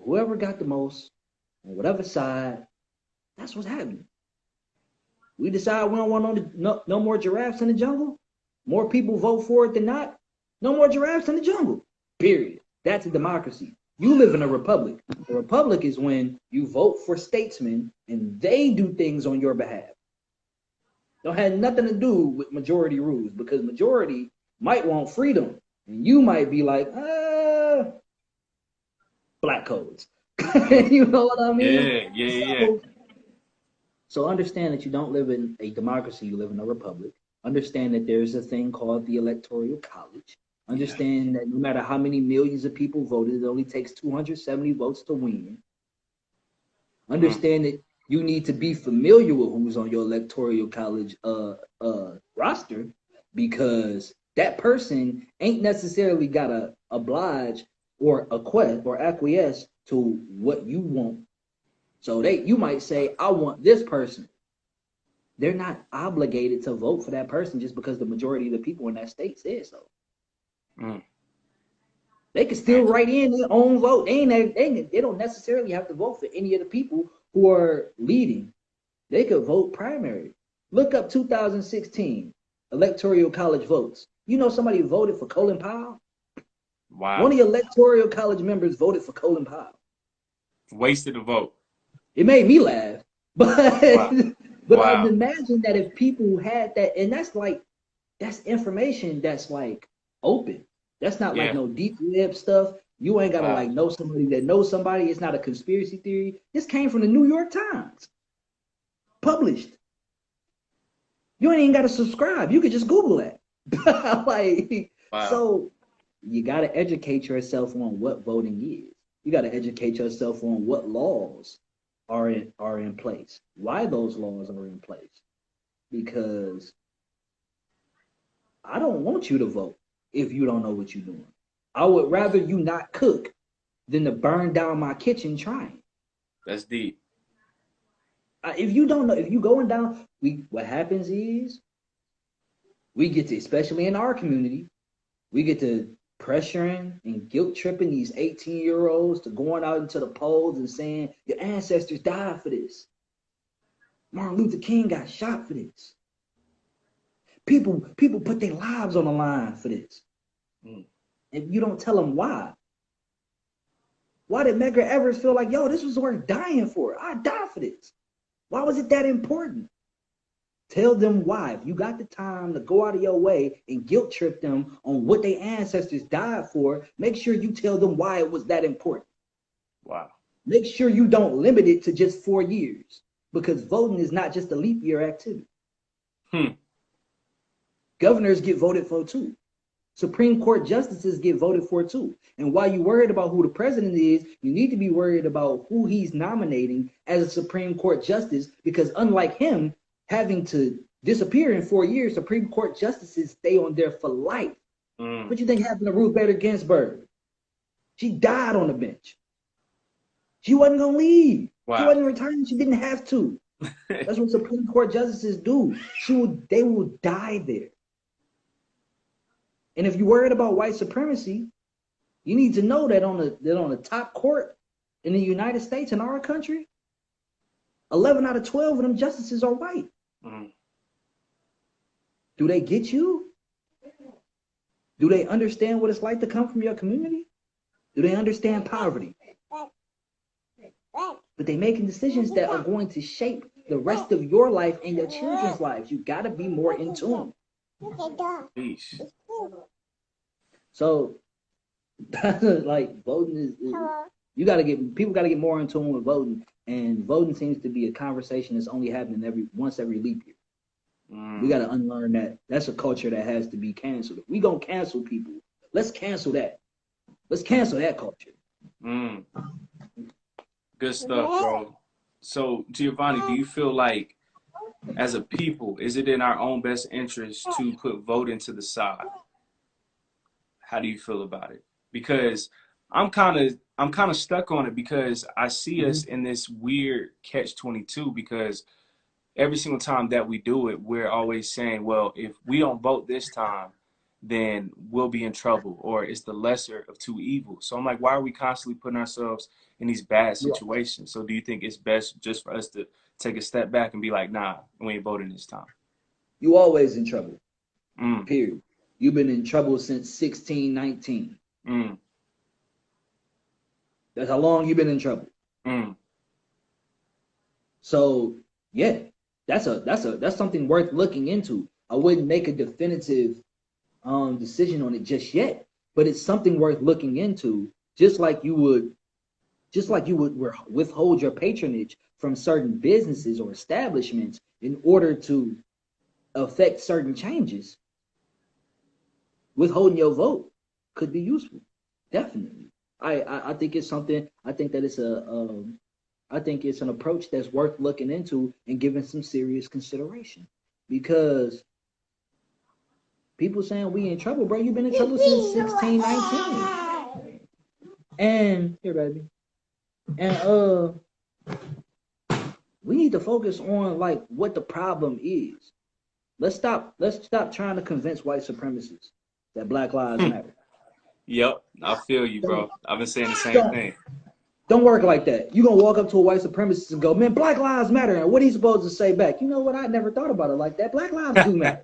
Whoever got the most, on whatever side, that's what's happening. We decide we don't want no more giraffes in the jungle. More people vote for it than not. No more giraffes in the jungle. Period. That's a democracy. You live in a republic. A republic is when you vote for statesmen and they do things on your behalf. Don't have nothing to do with majority rules, because majority might want freedom and you might be like, black codes. You know what I mean? Yeah. So understand that you don't live in a democracy, you live in a republic. Understand that there's a thing called the Electoral College. Understand that no matter how many millions of people voted, it only takes 270 votes to win. Understand that you need to be familiar with who's on your Electoral College roster, because that person ain't necessarily got to oblige or acquiesce to what you want. So you might say, I want this person. They're not obligated to vote for that person just because the majority of the people in that state said so. They can still write in their own vote. They don't necessarily have to vote for any of the people who are leading. They could vote primary. Look up 2016 Electoral College votes. You know somebody voted for Colin Powell? Wow. One of the Electoral College members voted for Colin Powell. Wasted a vote. It made me laugh. But Wow. I imagine that if people had that, and that's information that's like open. That's not like no deep web stuff. You ain't gotta like know somebody that knows somebody. It's not a conspiracy theory. This came from the New York Times. Published. You ain't even gotta subscribe. You could just Google that. So you gotta educate yourself on what voting is. You gotta educate yourself on what laws are in place, why those laws are in place. Because I don't want you to vote if you don't know what you're doing. I would rather you not cook than to burn down my kitchen trying. That's deep. If you don't know, if you going down, what happens is we get to, especially in our community, we get to pressuring and guilt tripping these 18-year-olds to going out into the polls and saying your ancestors died for this. Martin Luther King got shot for this. People put their lives on the line for this. And you don't tell them why. Why did Medgar Evers feel like, yo, this was worth dying for? I died for this. Why was it that important? Tell them why. If you got the time to go out of your way and guilt trip them on what their ancestors died for, make sure you tell them why it was that important. Wow. Make sure you don't limit it to just 4 years, because voting is not just a leap year activity. Governors get voted for too. Supreme Court justices get voted for too. And while you're worried about who the president is, you need to be worried about who he's nominating as a Supreme Court justice, because unlike him having to disappear in 4 years, Supreme Court justices stay on there for life. What do you think happened to Ruth Bader Ginsburg? She died on the bench. She wasn't going to leave. Wow. She wasn't retiring. She didn't have to. That's what Supreme Court justices do. They will die there. And if you're worried about white supremacy, you need to know that on the top court in the United States, in our country, 11 out of 12 of them justices are white. Do they get you? Do they understand what it's like to come from your community? Do they understand poverty? But they're making decisions that are going to shape the rest of your life and your children's lives. You got to be more in tune. So, like, voting is people got to get more in tune with voting, and voting seems to be a conversation that's only happening once every leap year. We got to unlearn that. That's a culture that has to be canceled. If we gonna cancel people, let's cancel that. Let's cancel that culture. Good stuff, bro. So, Giovanni, do you feel like, as a people, is it in our own best interest to put voting to the side? How do you feel about it? Because I'm kind of stuck on it because I see us in this weird catch 22 because every single time that we do it, we're always saying, well, if we don't vote this time, then we'll be in trouble, or it's the lesser of two evils. So I'm like, why are we constantly putting ourselves in these bad situations? So do you think it's best just for us to take a step back and be like, nah, we ain't voting this time? You always in trouble. Mm, Period. You've been in trouble since 1619. mm, That's how long you've been in trouble. mm. So yeah, that's something worth looking into. I wouldn't make a definitive decision on it just yet, but it's something worth looking into. Just like you would withhold your patronage from certain businesses or establishments in order to affect certain changes. Withholding your vote could be useful, definitely. I think it's something. I think that it's I think it's an approach that's worth looking into and giving some serious consideration, because people saying we in trouble, bro. You've been in trouble since 1619. And here, baby. And we need to focus on like what the problem is. Let's stop trying to convince white supremacists that Black Lives Matter. Yep, I feel you, bro. I've been saying the same thing. Don't work like that. You're gonna walk up to a white supremacist and go, man, Black Lives Matter. And what are you supposed to say back? You know what? I never thought about it like that. Black lives do matter.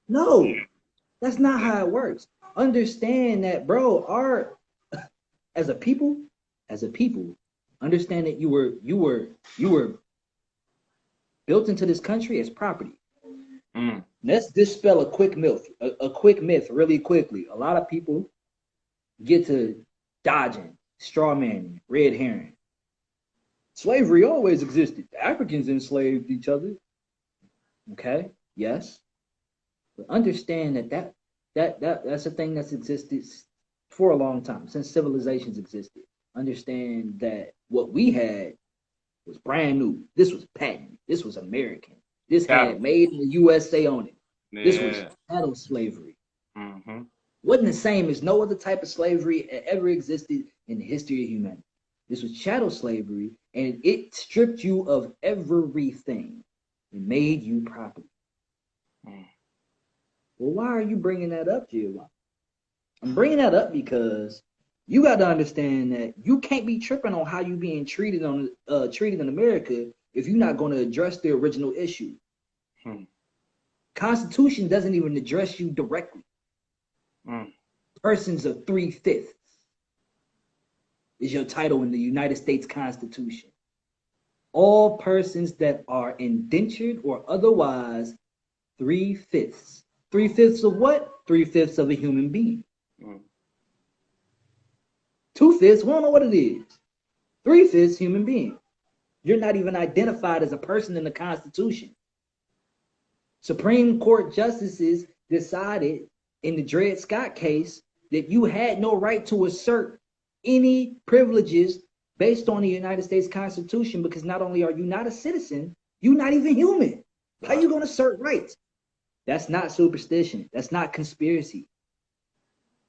No, that's not how it works. Understand that, bro, as a people, understand that you were built into this country as property. Mm. Let's dispel a quick myth really quickly. A lot of people get to dodging, straw manning, red herring. Slavery always existed. The Africans enslaved each other. Okay, yes. But understand that's a thing that's existed for a long time, since civilizations existed. Understand that what we had was brand new. This was patent. This was American. This had made in the USA on it. Yeah. This was chattel slavery. Mm-hmm. Wasn't the same as no other type of slavery that ever existed in the history of humanity. This was chattel slavery, and it stripped you of everything. It made you property. Mm. Well, why are you bringing that up, Giovanni? I'm bringing that up because you got to understand that you can't be tripping on how you being treated in America if you're not going to address the original issue. Constitution doesn't even address you directly. Persons of 3/5 is your title in the United States Constitution. All persons that are indentured or otherwise 3/5. 3/5 of what? 3/5 of a human being. 2/5, we don't know what it is. 3/5 human being. You're not even identified as a person in the Constitution. Supreme Court justices decided in the Dred Scott case that you had no right to assert any privileges based on the United States Constitution, because not only are you not a citizen, you're not even human. How are you going to assert rights? That's not superstition. That's not conspiracy.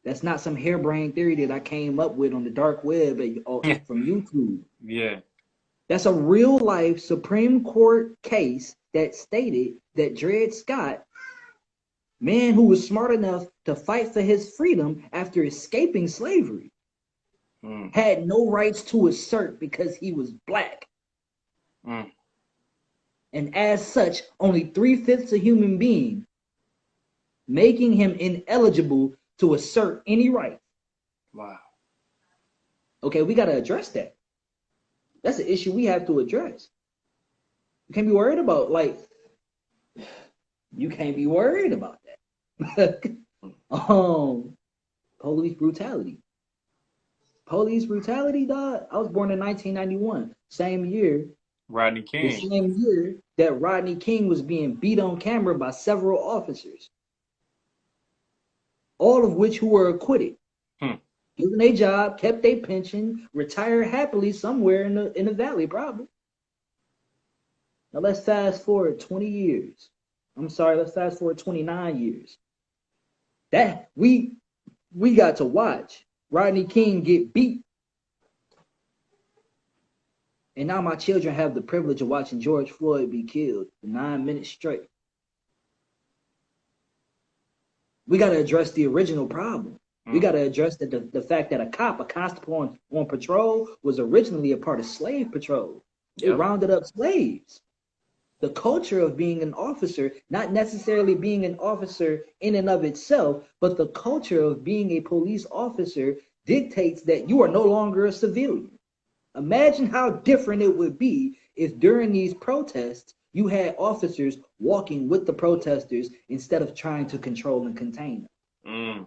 That's not some harebrained theory that I came up with on the dark web from YouTube. Yeah. That's a real life Supreme Court case that stated that Dred Scott, man who was smart enough to fight for his freedom after escaping slavery, had no rights to assert because he was black. And as such, only 3/5 a human being, making him ineligible to assert any right. Wow. Okay, we got to address that. That's an issue we have to address. You can't be worried about, you can't be worried about that. Police brutality. Police brutality, dog. I was born in 1991, same year. Rodney King. The same year that Rodney King was being beat on camera by several officers, all of which who were acquitted. given a job, kept their pension, retired happily somewhere in the valley, probably. Now let's fast forward 20 years. I'm sorry, let's fast forward 29 years. That we got to watch Rodney King get beat. And now my children have the privilege of watching George Floyd be killed for 9 minutes straight. We got to address the original problem. We got to address the fact that a constable on patrol, was originally a part of slave patrol. They rounded up slaves. The culture of being an officer, not necessarily being an officer in and of itself, but the culture of being a police officer dictates that you are no longer a civilian. Imagine how different it would be if during these protests, you had officers walking with the protesters instead of trying to control and contain them.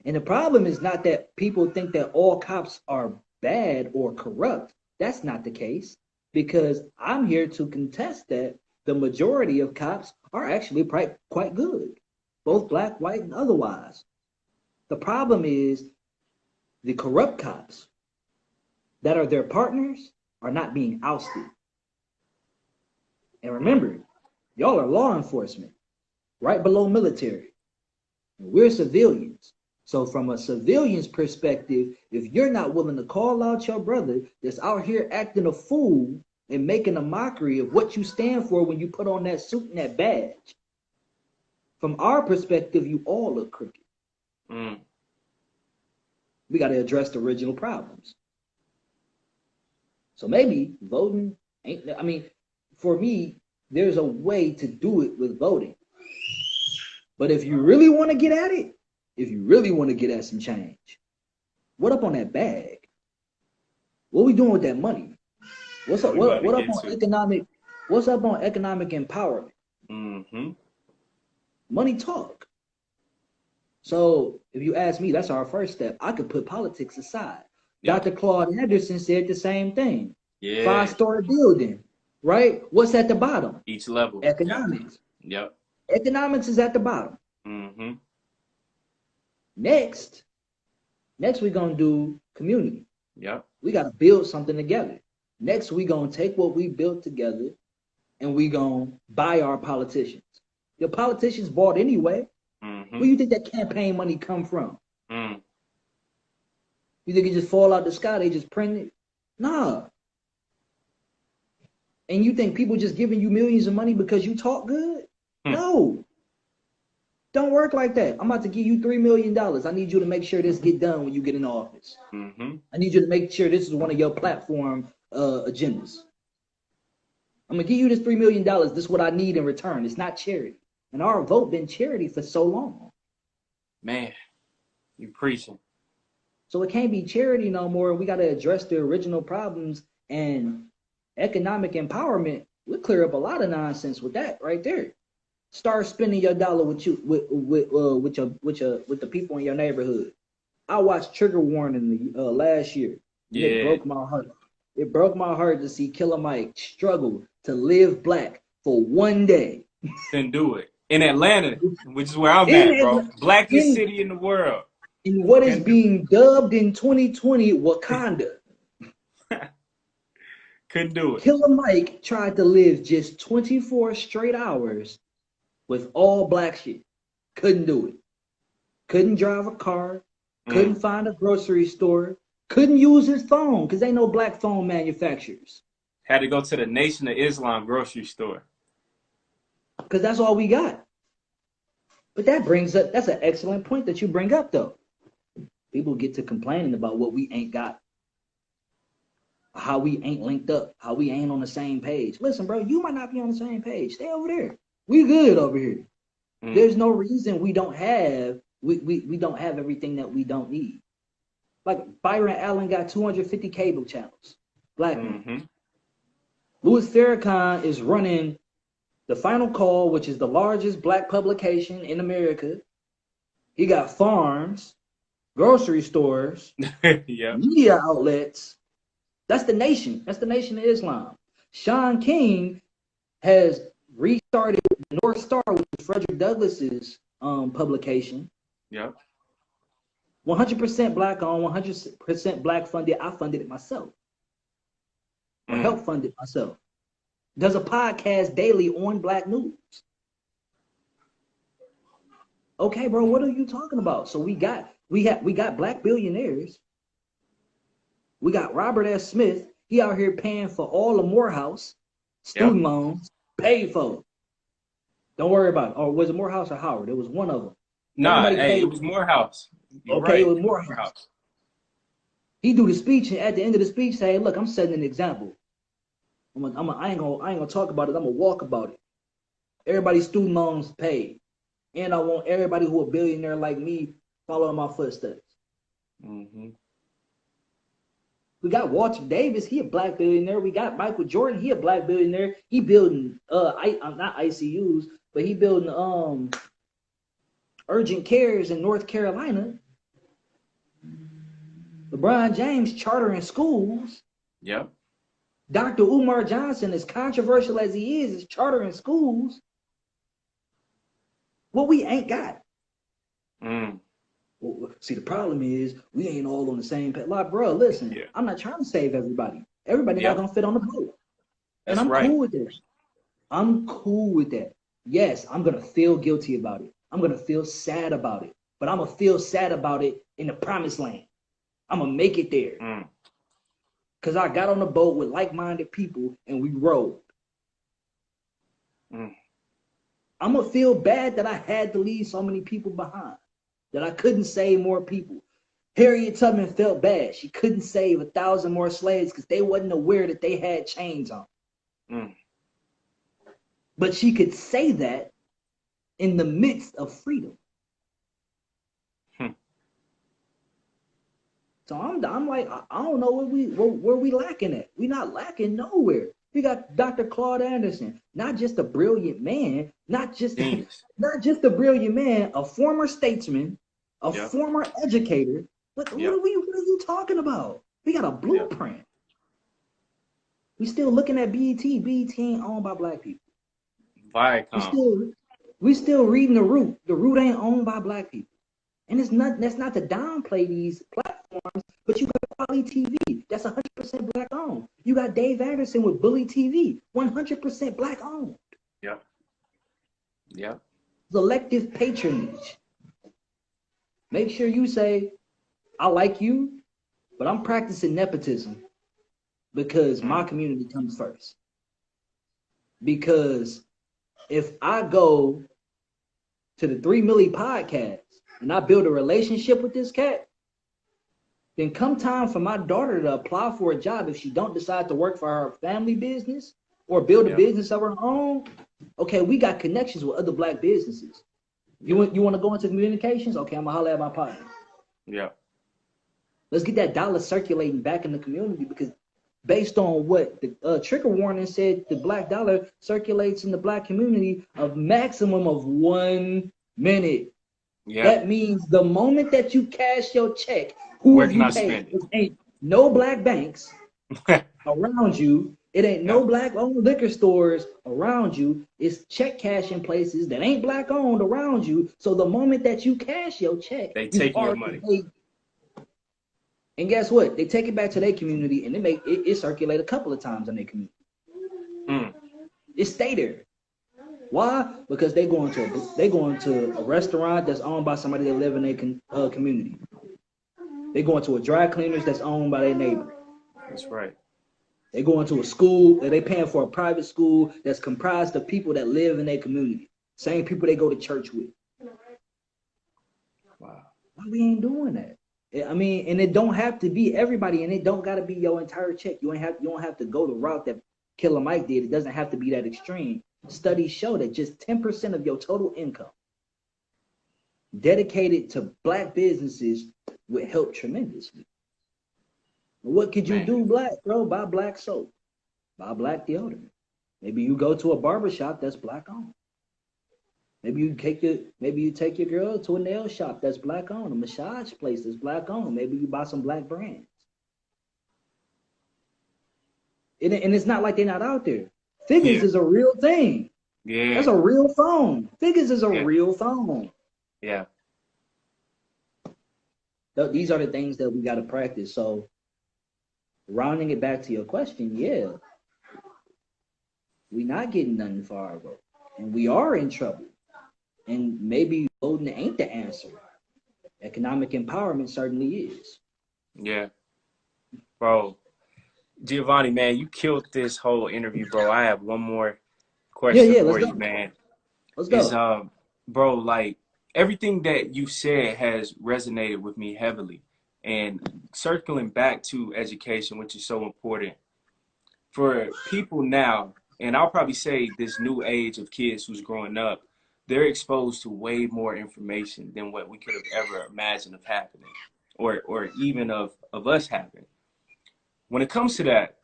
And the problem is not that people think that all cops are bad or corrupt. That's not the case, because I'm here to contest that the majority of cops are actually quite good, both black, white, and otherwise. The problem is the corrupt cops that are their partners are not being ousted. And remember, y'all are law enforcement, right below military. And we're civilians. So from a civilian's perspective, if you're not willing to call out your brother that's out here acting a fool and making a mockery of what you stand for when you put on that suit and that badge, from our perspective, you all look crooked. We got to address the original problems. So maybe voting ain't, I mean, for me, there's a way to do it with voting. But if you really want to get at it, if you really want to get at some change, what up on that bag? What we doing with that money? What's up? What up on economic? What's up on economic empowerment? Money talk. So if you ask me, that's our first step. I could put politics aside. Dr. Claude Henderson said the same thing. 5-story building, right? What's at the bottom? Each level. Economics. Economics is at the bottom. Next we're gonna do community. We gotta build something together. Next, we're gonna take what we built together and we gonna buy our politicians. Your politicians bought anyway. Where do you think that campaign money come from? You think it just fall out the sky? They just print it? Nah. And you think people just giving you millions of money because you talk good? No. Don't work like that. I'm about to give you $3 million. I need you to make sure this get done when you get in office. I need you to make sure this is one of your platform agendas. I'm gonna give you this $3 million. This is what I need in return. It's not charity. And our vote been charity for so long. Man, you preaching. So it can't be charity no more. We got to address the original problems, and economic empowerment will clear up a lot of nonsense with that right there. Start spending your dollar with the people in your neighborhood. I watched Trigger Warning last year. It broke my heart. It broke my heart to see Killer Mike struggle to live black for one day. Couldn't do it. In Atlanta, which is where I'm at, bro. Blackest city in the world. In what is being dubbed in 2020 Wakanda. Couldn't do it. Killer Mike tried to live just 24 straight hours with all black shit. Couldn't do it. Couldn't drive a car. Couldn't find a grocery store. Couldn't use his phone because ain't no black phone manufacturers. Had to go to the Nation of Islam grocery store. Because that's all we got. But that brings up, that's an excellent point that you bring up, though. People get to complaining about what we ain't got. How we ain't linked up. How we ain't on the same page. Listen, bro, you might not be on the same page. Stay over there. We good over here. There's no reason we don't have, we don't have everything that we don't need. Like Byron Allen got 250 cable channels. Black man. Louis Farrakhan is running The Final Call, which is the largest black publication in America. He got farms, grocery stores, media outlets. That's the Nation. That's the Nation of Islam. Sean King has restarted North Star, which is Frederick Douglass's publication. 100% black owned, 100% black funded. I funded it myself, or help fund it myself. Does a podcast daily on Black news. Okay, bro, what are you talking about? So we got black billionaires. We got Robert S. Smith. He out here paying for all the Morehouse student loans, paid for. Don't worry about it. Or was it Morehouse or Howard? It was one of them. Nah, hey, it was Morehouse. You're okay, right. It was Morehouse. He do the speech, and at the end of the speech, say, "Look, I'm setting an example. I ain't gonna talk about it. I'm gonna walk about it. Everybody's student loans paid, and I want everybody who a billionaire like me following my footsteps." Mm-hmm. We got Walter Davis, he a black billionaire. We got Michael Jordan, he a black billionaire. He building not ICUs, but he building urgent cares in North Carolina. LeBron James chartering schools. Yep. Dr. Umar Johnson, as controversial as he is chartering schools. What we ain't got. Well, see, the problem is we ain't all on the same page. Like, bro, listen, I'm not trying to save everybody. Everybody not gonna fit on the boat. And I'm cool with this. I'm cool with that. Yes, I'm gonna feel guilty about it. I'm gonna feel sad about it. But I'm gonna feel sad about it in the promised land. I'm gonna make it there. Cause I got on the boat with like-minded people and we rode. I'm gonna feel bad that I had to leave so many people behind. That I couldn't save more people. Harriet Tubman felt bad. She couldn't save 1,000 more slaves because they wasn't aware that they had chains on. But she could say that in the midst of freedom. So I'm like, I don't know where we lacking at. We not lacking nowhere. We got Dr. Claude Anderson, not just a brilliant man, not just a brilliant man, a former statesman, a former educator. What are you talking about? We got a blueprint. We still looking at BET. BET ain't owned by black people. Viacom. We still reading The Root. The Root ain't owned by black people. And that's not to downplay these platforms, but you got Quality TV. That's 100% black owned. You got Dave Anderson with Bully TV, 100% black owned. Yep. Selective patronage. Make sure you say, I like you, but I'm practicing nepotism because my community comes first. Because if I go to the 3 Milli podcast and I build a relationship with this cat, then come time for my daughter to apply for a job, if she don't decide to work for her family business or build a business of her own, okay, we got connections with other black businesses. You want to go into communications? Okay, I'm gonna holler at my partner. Let's get that dollar circulating back in the community, because based on what the trigger warning said, the black dollar circulates in the black community a maximum of 1 minute. That means the moment that you cash your check, who have you paid? It ain't no black banks around you. It ain't no black owned liquor stores around you. It's check cashing places that ain't black owned around you. So the moment that you cash your check, they take your money. And guess what? They take it back to their community and they make it circulate a couple of times in their community. It stay there. Why? Because they going to a restaurant that's owned by somebody that live in their community. They going to a dry cleaners that's owned by their neighbor. That's right. They going to a school that they paying for a private school that's comprised of people that live in their community. Same people they go to church with. Wow. Why we ain't doing that? I mean, and it don't have to be everybody, and it don't got to be your entire check. You don't have to go the route that Killer Mike did. It doesn't have to be that extreme. Studies show that just 10% of your total income dedicated to black businesses would help tremendously. What could you do, black, bro? Buy black soap. Buy black deodorant. Maybe you go to a barbershop that's black owned. Maybe you take your girl to a nail shop that's black owned, a massage place that's black owned. Maybe you buy some black brands. And it's not like they're not out there. Figures is a real thing. That's a real phone. Figures is a real phone. These are the things that we got to practice. So rounding it back to your question, yeah, we not getting nothing for our vote, and we are in trouble. And maybe voting ain't the answer. Economic empowerment certainly is. Yeah, bro. Giovanni, man, you killed this whole interview, bro. I have one more question Yeah, for let's you, go. man. Let's Is go. bro, like everything that you said has resonated with me heavily. And circling back to education, which is so important for people now, and I'll probably say this new age of kids who's growing up, they're exposed to way more information than what we could have ever imagined of happening, or even of us having. When it comes to that,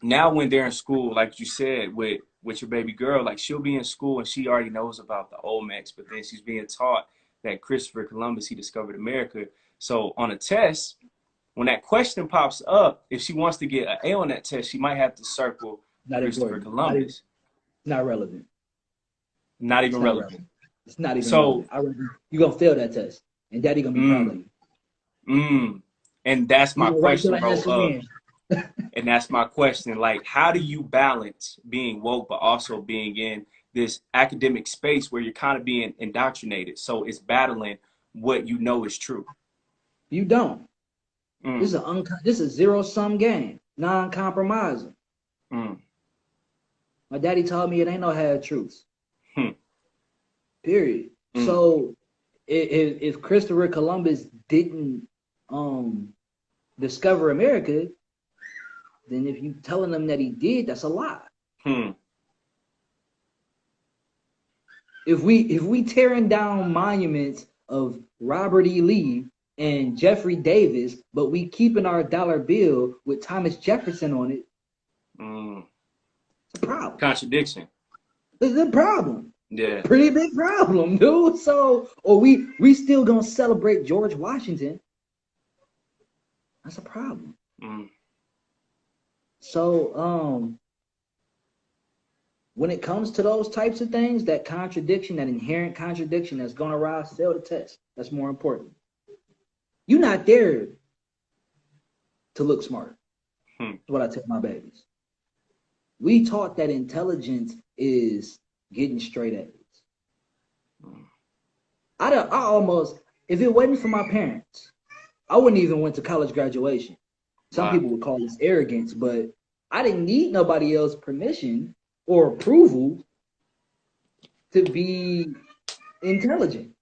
now when they're in school, like you said, with your baby girl, like she'll be in school and she already knows about the Olmecs, but then she's being taught that Christopher Columbus, he discovered America. So on a test, when that question pops up, if she wants to get an A on that test, she might have to circle Not Christopher important. Columbus. Not relevant. Not It's even not relevant. relevant. It's not even So, relevant. You're gonna fail that test, and daddy gonna be proud of you. and that's You my gonna write your question, bro. answer in. And that's my question. Like, how do you balance being woke, but also being in this academic space where you're kind of being indoctrinated? So it's battling what you know is true. You don't. Mm, This is a zero-sum game, non-compromising. mm, My daddy told me it ain't no half truths. hmm, Period. mm, So if Christopher Columbus didn't discover America, then if you telling them that he did, that's a lie. hmm, If we tearing down monuments of Robert E. Lee and Jeffrey Davis, but we keeping our dollar bill with Thomas Jefferson on it, mm. it's a problem. Contradiction. It's a problem. Yeah. Pretty big problem, dude. So, or we still gonna celebrate George Washington. That's a problem. Mm, So, when it comes to those types of things, that contradiction, that inherent contradiction that's gonna arise, fail the test. That's more important. You're not there to look smart. hmm, That's what I tell my babies. We taught that intelligence is getting straight A's. mm. I almost, if it wasn't for my parents, I wouldn't even went to college graduation. Some Wow. people would call this arrogance, but I didn't need nobody else's permission or approval to be intelligent.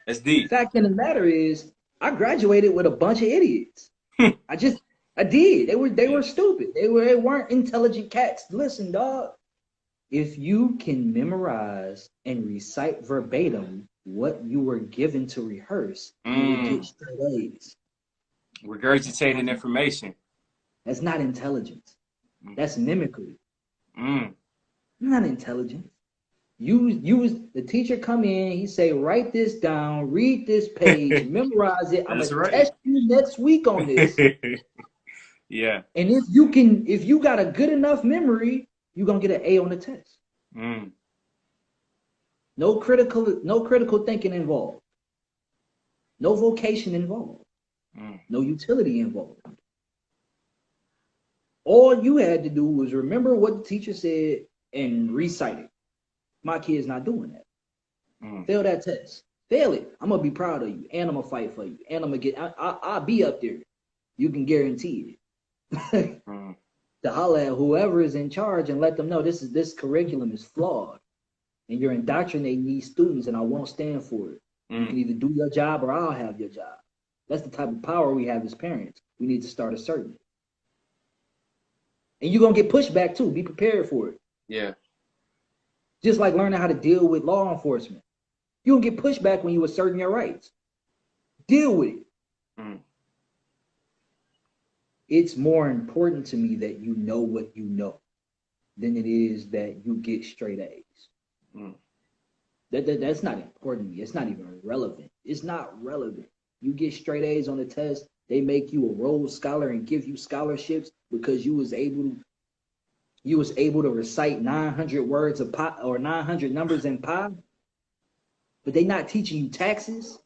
That's deep. Fact of the matter is, I graduated with a bunch of idiots. I did. They were stupid. They weren't intelligent cats. Listen, dog. If you can memorize and recite verbatim what you were given to rehearse, you will get straight A's. Regurgitating information. That's not intelligence. That's mimicry. Mm. Not intelligence. The teacher come in, he say, write this down, read this page, memorize it. I'm gonna test you next week on this. Yeah. And if you got a good enough memory, you're gonna get an A on the test. Mm. No critical thinking involved. No vocation involved. No utility involved. All you had to do was remember what the teacher said and recite it. My kid's not doing that. Fail that test. Fail it. I'm gonna be proud of you, and I'm gonna fight for you, and I'm gonna get. I'll be up there. You can guarantee it. To holler at whoever is in charge and let them know this curriculum is flawed, and you're indoctrinating these students, and I won't stand for it. You can either do your job or I'll have your job. That's the type of power we have as parents. We need to start asserting it. And you're gonna get pushback too. Be prepared for it. Yeah. Just like learning how to deal with law enforcement. You're gonna get pushback when you asserting your rights. Deal with it. It's more important to me that you know what you know than it is that you get straight A's. That's not important to me. It's not even relevant. It's not relevant. You get straight A's on the test, they make you a Rhodes Scholar and give you scholarships because you was able to recite 900 words of pi or 900 numbers in pi, but they not teaching you taxes.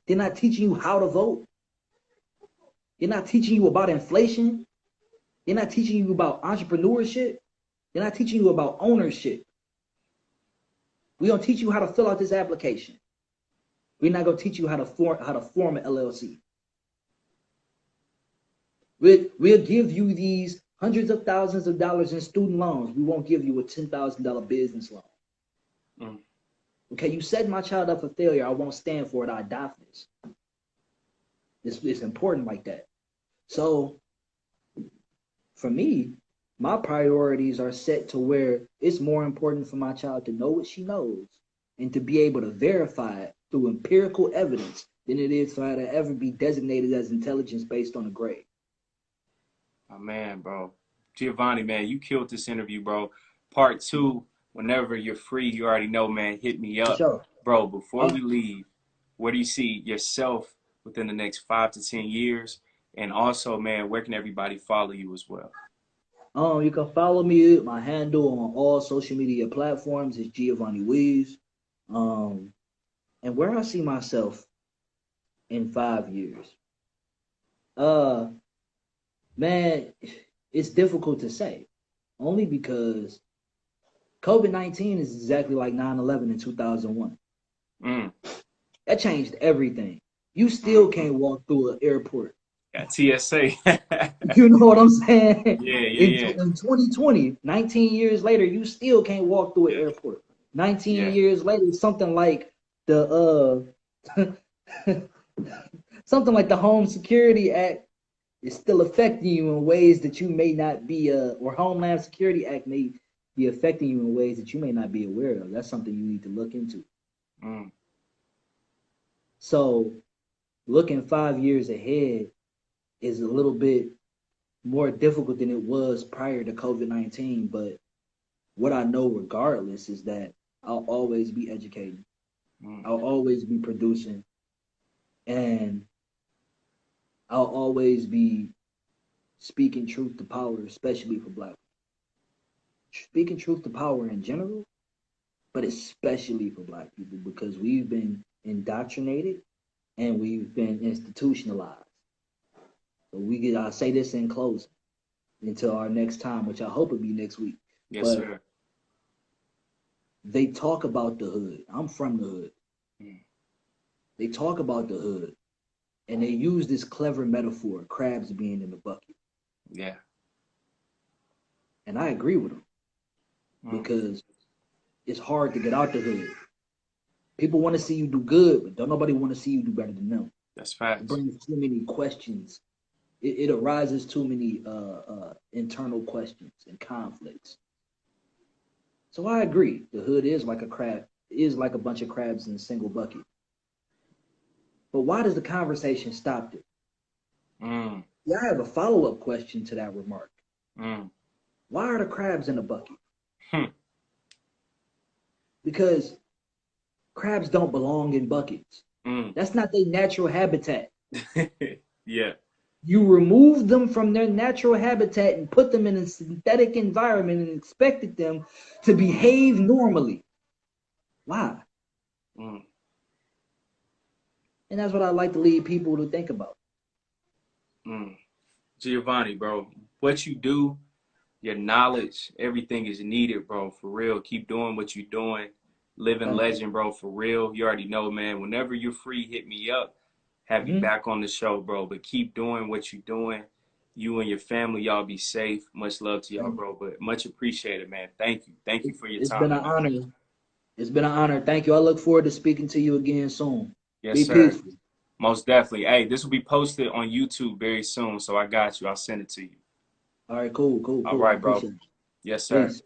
They're not teaching you how to vote. They're not teaching you about inflation. They're not teaching you about entrepreneurship. They're not teaching you about ownership. We don't teach you how to fill out this application. We're not going to teach you how to form an LLC. We'll give you these hundreds of thousands of dollars in student loans. We won't give you a $10,000 business loan. Mm. Okay, you set my child up for failure. I won't stand for it. I die for this. It's important like that. So for me, my priorities are set to where it's more important for my child to know what she knows and to be able to verify it through empirical evidence than it is for her to ever be designated as intelligence based on a grade. Oh, man, bro. Giovanni, man, you killed this interview, bro. Part 2, whenever you're free, you already know, man, hit me up. Sure. Bro, before we leave, where do you see yourself within the next 5 to 10 years? And also, man, where can everybody follow you as well? You can follow me. My handle on all social media platforms is Giovanni Weaves. And where I see myself in 5 years. Man, it's difficult to say. Only because COVID-19 is exactly like 9/11 in 2001. That changed everything. You still can't walk through an airport. Got TSA. You know what I'm saying? Yeah. In 2020, 19 years later, you still can't walk through an airport. 19 years later, something like the something like the Home Security Act is still affecting you in ways that you may not be or Homeland Security Act may be affecting you in ways that you may not be aware of. That's something you need to look into. So looking 5 years ahead is a little bit more difficult than it was prior to COVID-19. But what I know regardless is that I'll always be educating. I'll always be producing. And I'll always be speaking truth to power, especially for Black people. Speaking truth to power in general, but especially for Black people, because we've been indoctrinated and we've been institutionalized. So I'll say this in closing until our next time, which I hope will be next week. Yes, sir. They talk about the hood. I'm from the hood. They talk about the hood, and they use this clever metaphor, crabs being in the bucket. Yeah. And I agree with them because it's hard to get out the hood. People want to see you do good, but don't nobody want to see you do better than them. That's facts. It brings too many questions. It arises too many internal questions and conflicts. So I agree. The hood is like a bunch of crabs in a single bucket. But why does the conversation stop there? Yeah, I have a follow-up question to that remark. Why are the crabs in the bucket? Because crabs don't belong in buckets. That's not their natural habitat. Yeah. You remove them from their natural habitat and put them in a synthetic environment and expected them to behave normally. Why? And that's what I like to lead people to think about. Giovanni, bro, what you do, your knowledge, everything is needed, bro, for real. Keep doing what you're doing. Living legend, bro, for real. You already know, man. Whenever you're free, hit me up. Have you back on the show, bro. But keep doing what you're doing. You and your family, y'all be safe. Much love to y'all, bro. But much appreciated, man. Thank you. Thank you for your time. It's been an honor. It's been an honor. Thank you. I look forward to speaking to you again soon. Yes, sir. Peaceful. Most definitely. Hey, this will be posted on YouTube very soon, so I got you. I'll send it to you. All right, cool. All right, bro. Yes, sir. Peace.